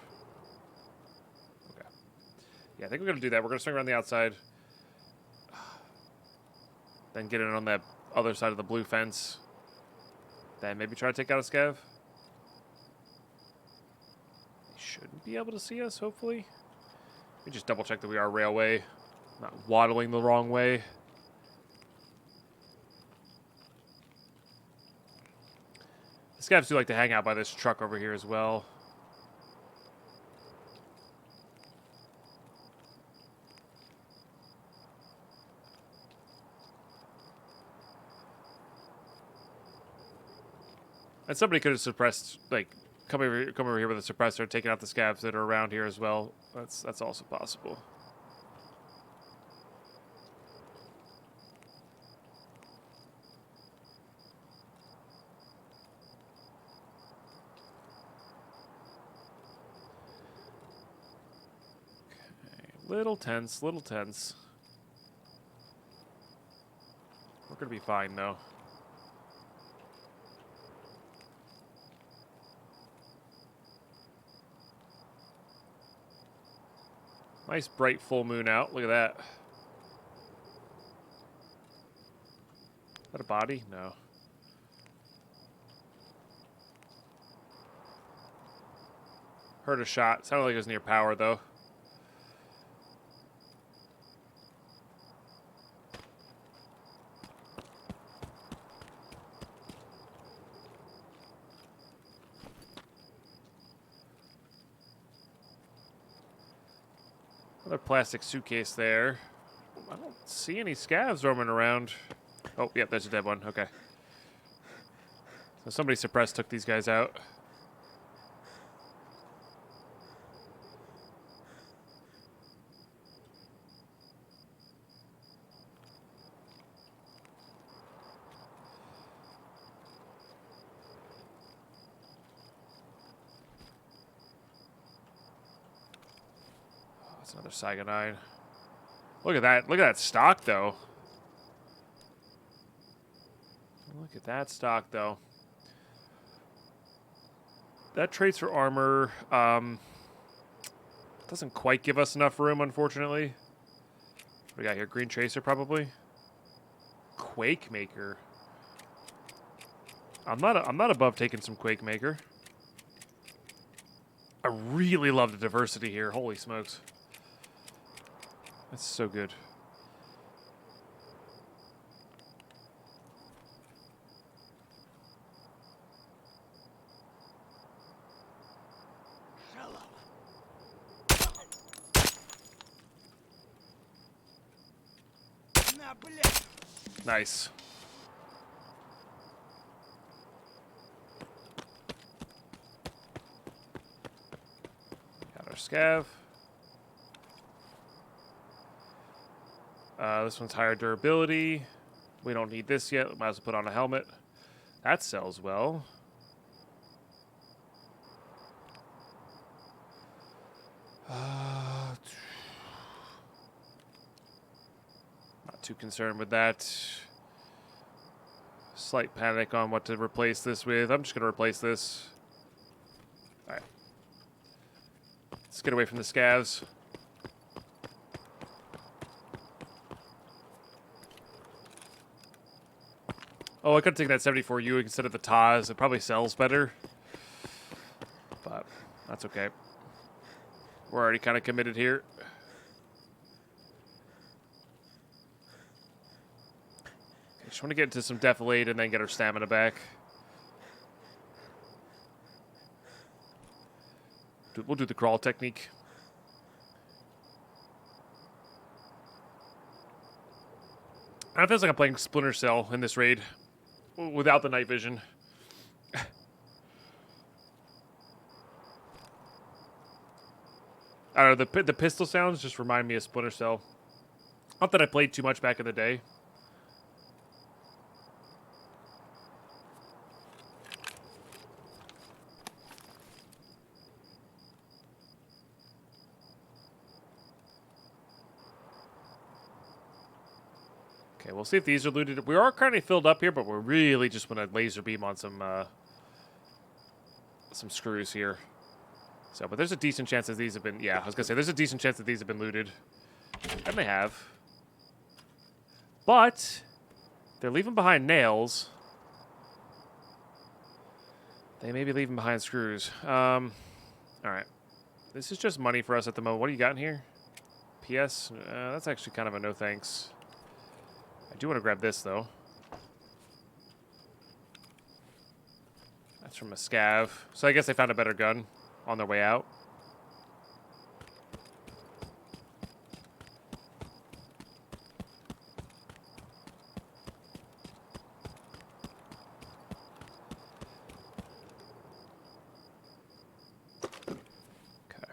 Okay. Yeah, I think we're going to do that. We're going to swing around the outside. Then get in on that other side of the blue fence. Then maybe try to take out a scav. They shouldn't be able to see us, hopefully. We just double check that we are railway. Not waddling the wrong way. The scavs do like to hang out by this truck over here as well. And somebody could have suppressed, like, come over here with a suppressor, taking out the scavs that are around here as well. That's also possible. Okay, little tense, little tense. We're gonna be fine though. Nice bright full moon out. Look at that. Is that a body? No. Heard a shot. Sounded like it was near power, though. Another plastic suitcase there. I don't see any scavs roaming around. Oh, yep, there's a dead one. Okay. So somebody suppressed took these guys out. That's another Cyanide. Look at that. Look at that stock, though. Look at that stock, though. That trades for armor. Doesn't quite give us enough room, unfortunately. What do we got here? Green Tracer, probably. Quake Maker. I'm not above taking some Quake Maker. I really love the diversity here. Holy smokes. That's so good. Nice. Got our scav. This one's higher durability. We don't need this yet. Might as well put on a helmet. That sells well. Not too concerned with that. Slight panic on what to replace this with. I'm just going to replace this. Alright. Let's get away from the scavs. Oh, I could have taken that 74U instead of the Taz. It probably sells better. But that's okay. We're already kind of committed here. Okay, just want to get into some defilade and then get our stamina back. We'll do the crawl technique. It feels like I'm playing Splinter Cell in this raid without the night vision. I don't know, the pistol sounds just remind me of Splinter Cell. Not that I played too much back in the day. Okay, we'll see if these are looted. We are kind of filled up here, but we're really just want to laser beam on some screws here. So, but there's a decent chance that these have been... Yeah, I was going to say, there's a decent chance that these have been looted. And they have. But they're leaving behind nails. They may be leaving behind screws. Alright. This is just money for us at the moment. What do you got in here? PS? That's actually kind of a no thanks. I do want to grab this, though. That's from a scav. So I guess they found a better gun on their way out. Okay.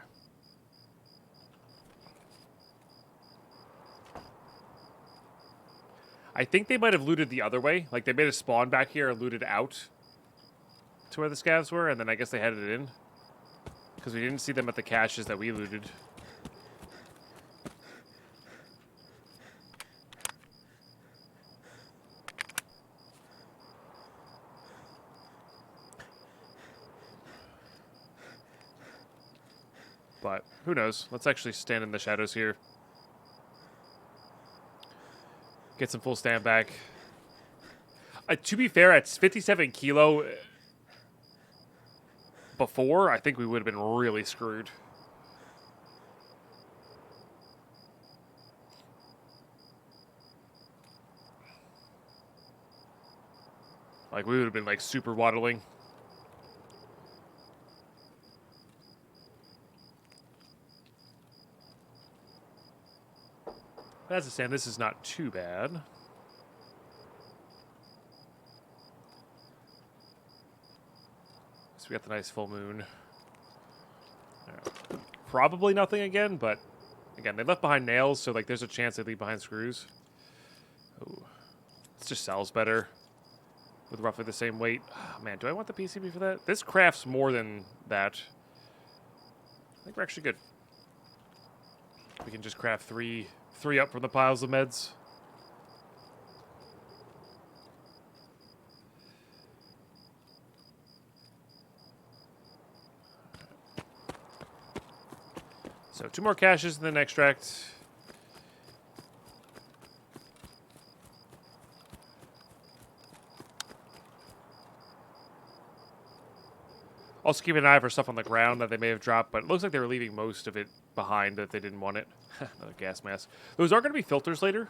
I think they might have looted the other way. Like, they made a spawn back here and looted out to where the scavs were, and then I guess they headed in. Because we didn't see them at the caches that we looted. But who knows? Let's actually stand in the shadows here. Get some full stand back. To be fair, at 57 kilo... Before, I think we would have been really screwed. Like, we would have been, like, super waddling. As I said, this is not too bad. We got the nice full moon. Probably nothing again, but again, they left behind nails, so like there's a chance they leave behind screws. Oh, this just sells better with roughly the same weight. Oh, man, do I want the PCB for that? This crafts more than that. I think we're actually good. We can just craft three up from the piles of meds. So 2 more caches and then extract. Also keep an eye for stuff on the ground that they may have dropped, but it looks like they were leaving most of it behind that they didn't want it. Another gas mask. Those are going to be filters later.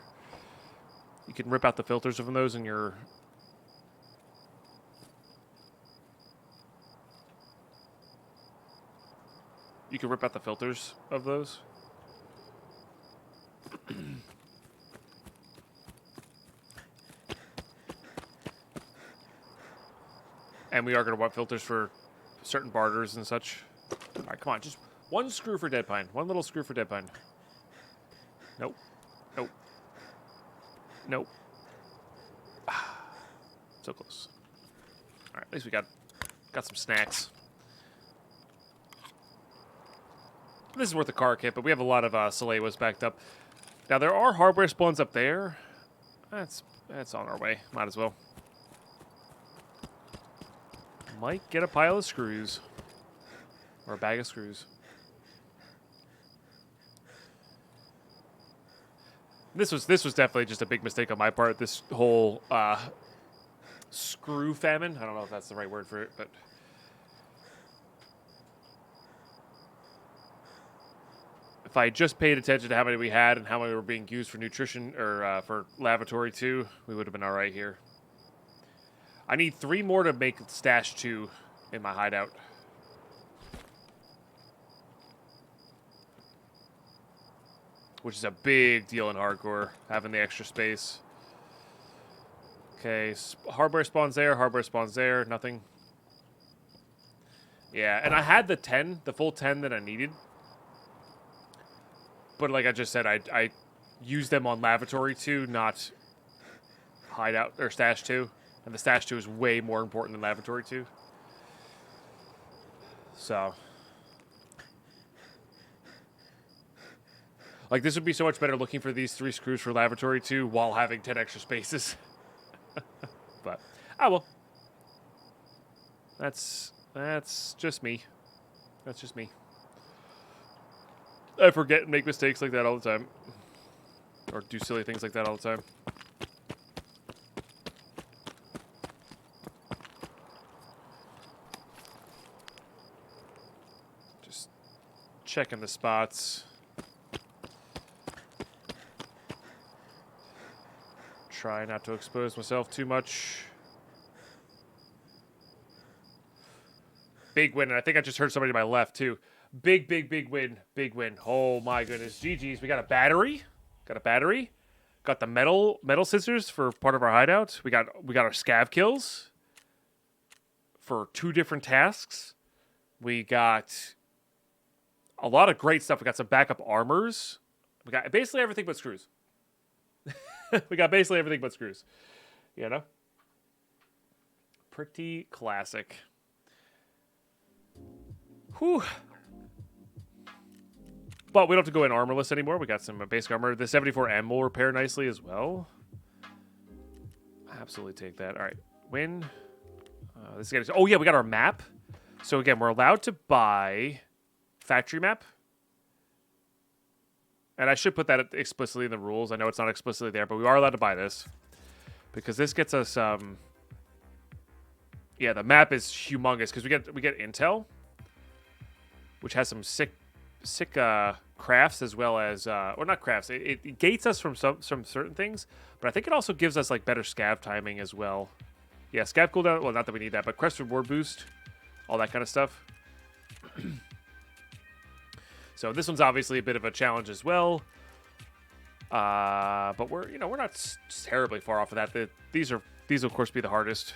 You can rip out the filters from those in your... You can rip out the filters of those. And we are going to want filters for certain barters and such. All right, come on. Just one screw for Deadpine. One little screw for Deadpine. Nope. Nope. Nope. So close. All right, at least we got some snacks. This is worth a car kit, but we have a lot of Salewas backed up. Now, there are hardware spawns up there. That's on our way. Might as well. Might get a pile of screws. Or a bag of screws. This was definitely just a big mistake on my part. This whole screw famine. I don't know if that's the right word for it, but if I just paid attention to how many we had and how many were being used for nutrition or for lavatory 2, we would have been all right here. I need 3 more to make stash 2 in my hideout. Which is a big deal in hardcore, having the extra space. Okay, hardware spawns there, nothing. Yeah, and I had the full 10 that I needed. But like I just said, I used them on lavatory 2, not hideout, or stash 2. And the stash 2 is way more important than lavatory 2. So... like, this would be so much better looking for these 3 screws for lavatory 2 while having 10 extra spaces. But, well. That's just me. That's just me. I forget and make mistakes like that all the time. Or do silly things like that all the time. Just checking the spots. Try not to expose myself too much. Big win, and I think I just heard somebody to my left, too. Big win. Big win. Oh, my goodness. GG's. We got a battery. Got the metal scissors for part of our hideout. We got our scav kills for 2 different tasks. We got a lot of great stuff. We got some backup armors. We got basically everything but screws. We got basically everything but screws. You know? Pretty classic. Whew. But we don't have to go in armorless anymore. We got some basic armor. The 74M will repair nicely as well. Absolutely take that. All right. Win. This is oh, yeah, we got our map. So, again, we're allowed to buy factory map. And I should put that explicitly in the rules. I know it's not explicitly there, but we are allowed to buy this. Because this gets us... yeah, the map is humongous. Because we get intel. Which has some sick crafts as well as... or not crafts. It gates us from some certain things. But I think it also gives us like better scav timing as well. Yeah, scav cooldown... well, not that we need that. But crest reward boost. All that kind of stuff. So this one's obviously a bit of a challenge as well, but we're not terribly far off of that. These will of course be the hardest.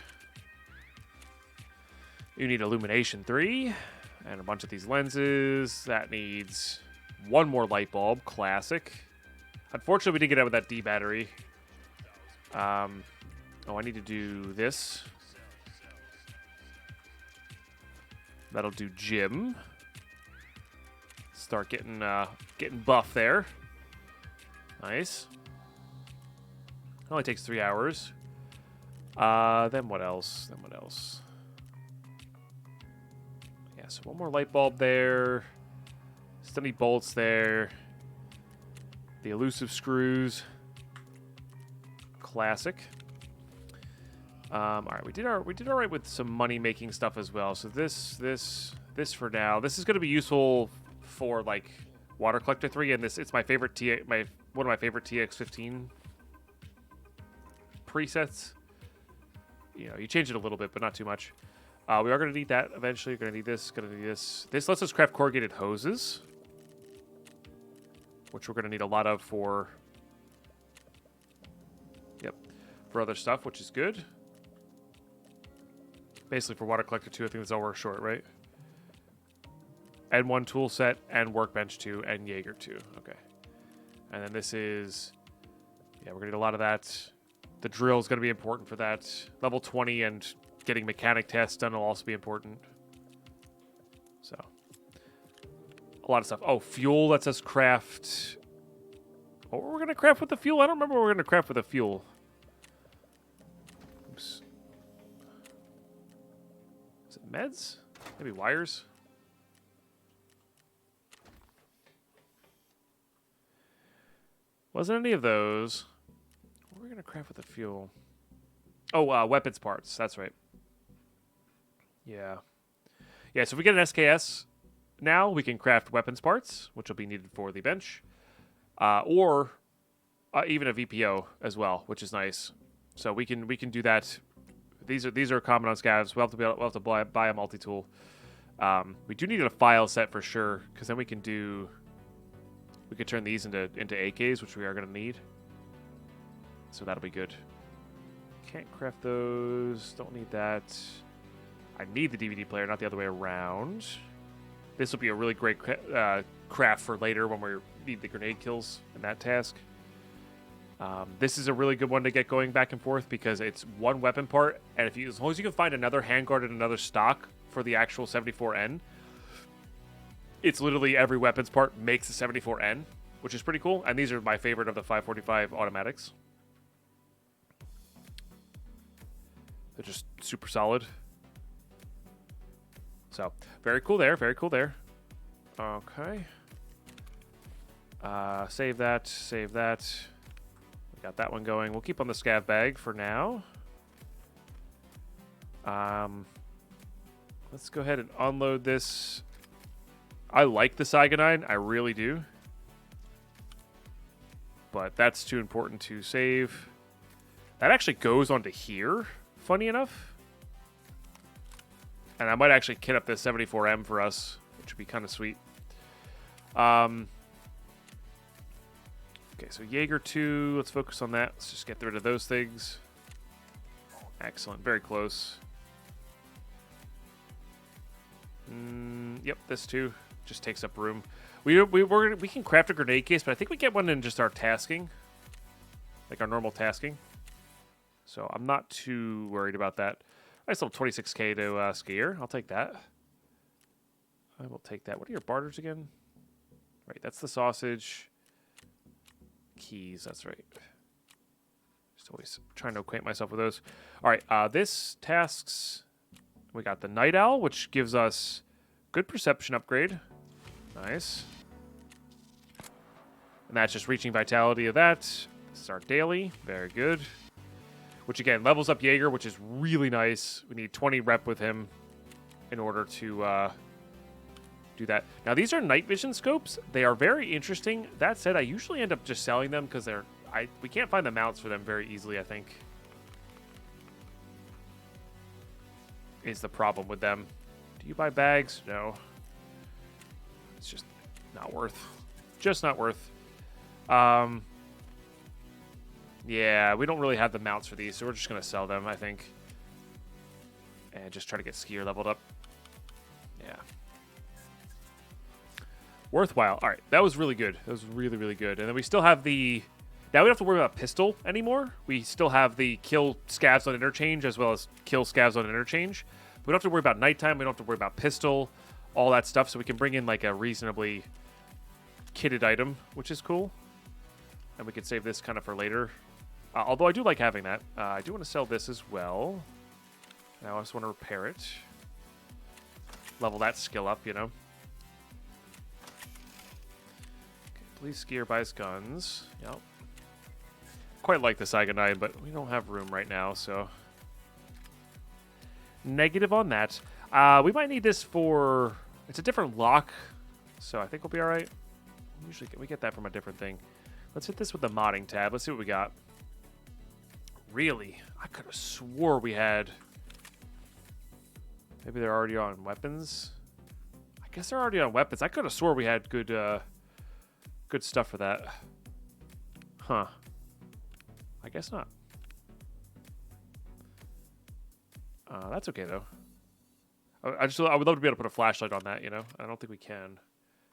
You need illumination 3 and a bunch of these lenses. That needs 1 more light bulb. Classic. Unfortunately, we didn't get out with that D battery. Oh, I need to do this. That'll do gym. Start getting buff there. Nice. It only takes 3 hours. Then what else? Yeah, so 1 more light bulb there. Stunny bolts there. The elusive screws. Classic. All right, we did all right with some money making stuff as well. So this for now. This is going to be useful for like water collector 3, and it's my favorite one of my favorite TX15 presets. You know, you change it a little bit, but not too much. We are going to need that eventually. We're going to need this. This lets us craft corrugated hoses, which we're going to need a lot of for other stuff, which is good. Basically for water collector 2, I think that's all we're short, right? And 1 tool set, and workbench 2, and Jaeger 2. Okay. And then this is Yeah, we're going to need a lot of that. The drill is going to be important for that. Level 20 and getting mechanic tests done will also be important. So, a lot of stuff. Oh, fuel lets us craft. What were we going to craft with the fuel? I don't remember what we were going to craft with the fuel. Oops. Is it meds? Maybe wires? Wasn't any of those. What are we going to craft with the fuel? Oh, weapons parts. That's right. Yeah. Yeah, so if we get an SKS now, we can craft weapons parts, which will be needed for the bench. Or even a VPO as well, which is nice. So we can do that. These are common on scavs. We'll have to buy a multi-tool. We do need a file set for sure, because then we could turn these into AKs, which we are going to need. So that'll be good. Can't craft those. Don't need that. I need the DVD player, not the other way around. This will be a really great craft for later when we need the grenade kills in that task. This is a really good one to get going back and forth because it's one weapon part, and as long as you can find another handguard and another stock for the actual 74N, it's literally every weapons part makes a 74N, which is pretty cool. And these are my favorite of the 545 automatics. They're just super solid. So, very cool there, very cool there. Okay. Save that, save that. We got that one going. We'll keep on the scav bag for now. Let's go ahead and unload this. I like the Cyganine, I really do. But that's too important to save. That actually goes onto here, funny enough. And I might actually kit up this 74M for us, which would be kind of sweet. Okay, so Jaeger 2, let's focus on that. Let's just get rid of those things. Excellent, very close. Yep, this too. Just takes up room. We can craft a grenade case, but I think we get one in just our tasking. Like our normal tasking. So I'm not too worried about that. Nice little 26k to skier. I'll take that. I will take that. What are your barters again? Right, that's the sausage. Keys, that's right. Just always trying to acquaint myself with those. All right, this tasks. We got the Night Owl, which gives us good perception upgrade. Nice. And that's just reaching vitality of that. This is our daily. Very good. Which, again, levels up Jaeger, which is really nice. We need 20 rep with him in order to do that. Now, these are night vision scopes. They are very interesting. That said, I usually end up just selling them because we can't find the mounts for them very easily, I think. Is the problem with them. Do you buy bags? No. It's just not worth. Just not worth. Yeah, we don't really have the mounts for these, so we're just going to sell them, I think. And just try to get skier leveled up. Yeah. Worthwhile. All right, that was really good. That was really, really good. And then we still have the... Now we don't have to worry about pistol anymore. We still have the kill scavs on interchange as well as kill scavs on interchange. We don't have to worry about nighttime. We don't have to worry about pistol, all that stuff. So we can bring in like a reasonably kitted item, which is cool. And we can save this kind of for later. Although I do like having that. I do want to sell this as well. Now I just want to repair it. Level that skill up, you know. Okay, please skier buys guns. Yep. Quite like the Cyganine, but we don't have room right now, so... Negative on that. We might need this for... It's a different lock, so I think we'll be alright. Usually we get that from a different thing. Let's hit this with the modding tab. Let's see what we got. Really? I could have swore we had... Maybe they're already on weapons? I guess they're already on weapons. I could have swore we had good good stuff for that. Huh. I guess not. That's okay, though. I would love to be able to put a flashlight on that, you know? I don't think we can.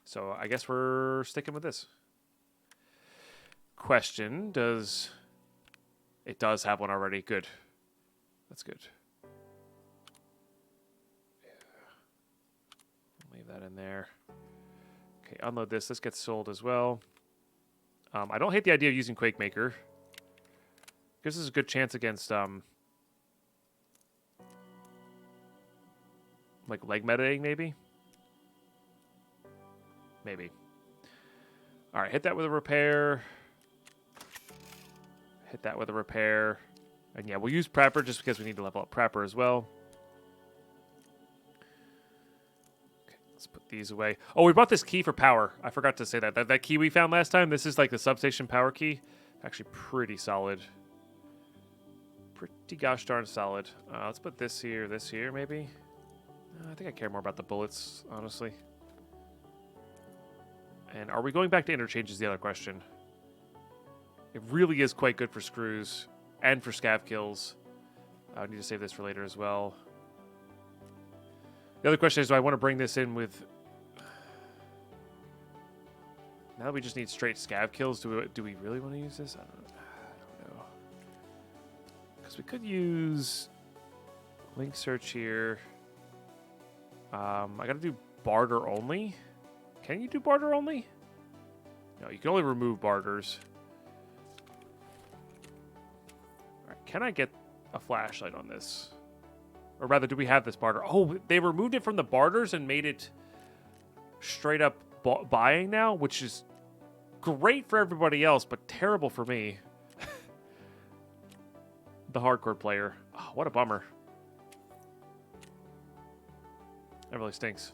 So I guess we're sticking with this. Question, does It does have one already. Good. That's good. Yeah. Leave that in there. Okay, unload this. This gets sold as well. I don't hate the idea of using Quakemaker. Gives us a good chance against like leg metaing, maybe? Maybe. Alright, hit that with a repair. Hit that with a repair. And yeah, we'll use Prepper just because we need to level up Prepper as well. Okay, let's put these away. Oh, we bought this key for power. I forgot to say that. That key we found last time, this is like the substation power key. Actually pretty solid. Pretty gosh darn solid. Let's put this here, maybe. I think I care more about the bullets, honestly. And are we going back to Interchange is the other question. It really is quite good for screws and for scav kills. I need to save this for later as well. The other question is, do I want to bring this in with... Now that we just need straight scav kills, do we really want to use this? I don't know. Because we could use link search here. I got to do barter only. Can you do barter only? No, you can only remove barters. Can I get a flashlight on this? Or rather, do we have this barter? Oh, they removed it from the barters and made it straight up buying now, which is great for everybody else, but terrible for me. The hardcore player. Oh, what a bummer. That really stinks.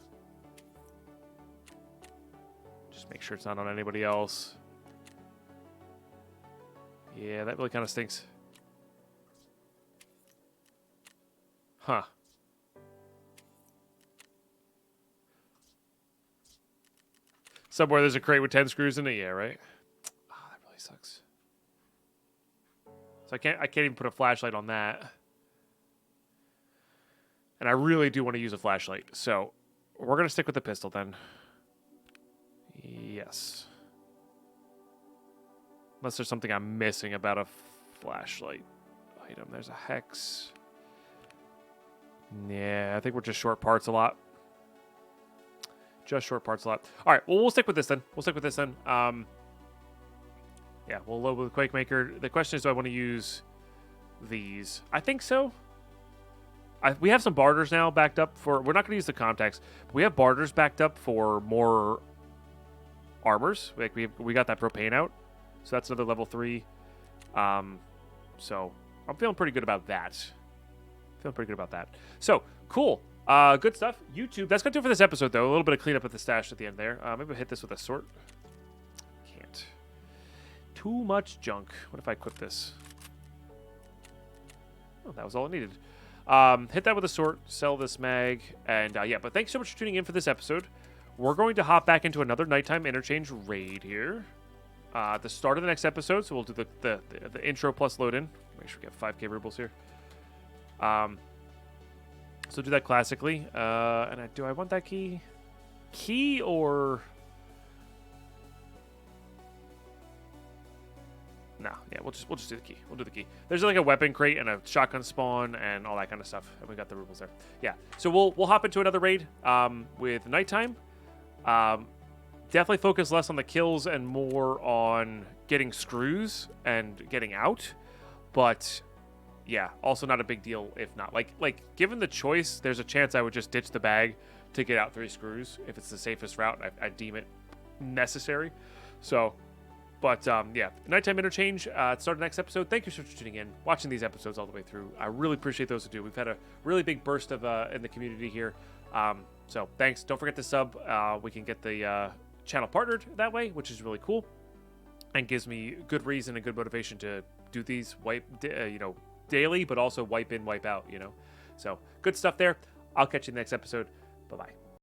Just make sure it's not on anybody else. Yeah, that really kind of stinks. Huh. Somewhere there's a crate with 10 screws in it, yeah, right? Oh, that really sucks. So I can't even put a flashlight on that. And I really do want to use a flashlight. So we're going to stick with the pistol then. Yes. Unless there's something I'm missing about a flashlight item. There's a hex. Yeah, I think we're just short parts a lot. Just short parts a lot. All right, well, we'll stick with this then. Yeah, we'll load with Quakemaker. The question is, do I want to use these? I think so. We have some barters now backed up for... We're not going to use the contacts. But we have barters backed up for more armors. Like we got that propane out. So that's another level 3. So I'm feeling pretty good about that. So, cool. Good stuff. YouTube. That's going to do it for this episode, though. A little bit of cleanup at the stash at the end there. Maybe we'll hit this with a sort. Can't. Too much junk. What if I equip this? Oh, that was all I needed. Hit that with a sort. Sell this mag. And, yeah. But thanks so much for tuning in for this episode. We're going to hop back into another nighttime interchange raid here. At the start of the next episode. So we'll do the intro plus load in. Make sure we get 5k rubles here. So do that classically. And do I want that key? Key or... No, yeah, we'll just do the key. We'll do the key. There's like a weapon crate and a shotgun spawn and all that kind of stuff. And we got the rubles there. Yeah. So we'll hop into another raid with nighttime. Definitely focus less on the kills and more on getting screws and getting out. But yeah, also not a big deal if not. Like given the choice, there's a chance I would just ditch the bag to get out 3 screws if it's the safest route. I deem it necessary. So, but yeah, nighttime interchange. Start the next episode. Thank you so much for tuning in, watching these episodes all the way through. I really appreciate those who do. We've had a really big burst of in the community here. So thanks. Don't forget to sub. We can get the channel partnered that way, which is really cool, and gives me good reason and good motivation to do these daily, but also wipe in, wipe out. So good stuff there. I'll catch you in the next episode. Bye bye.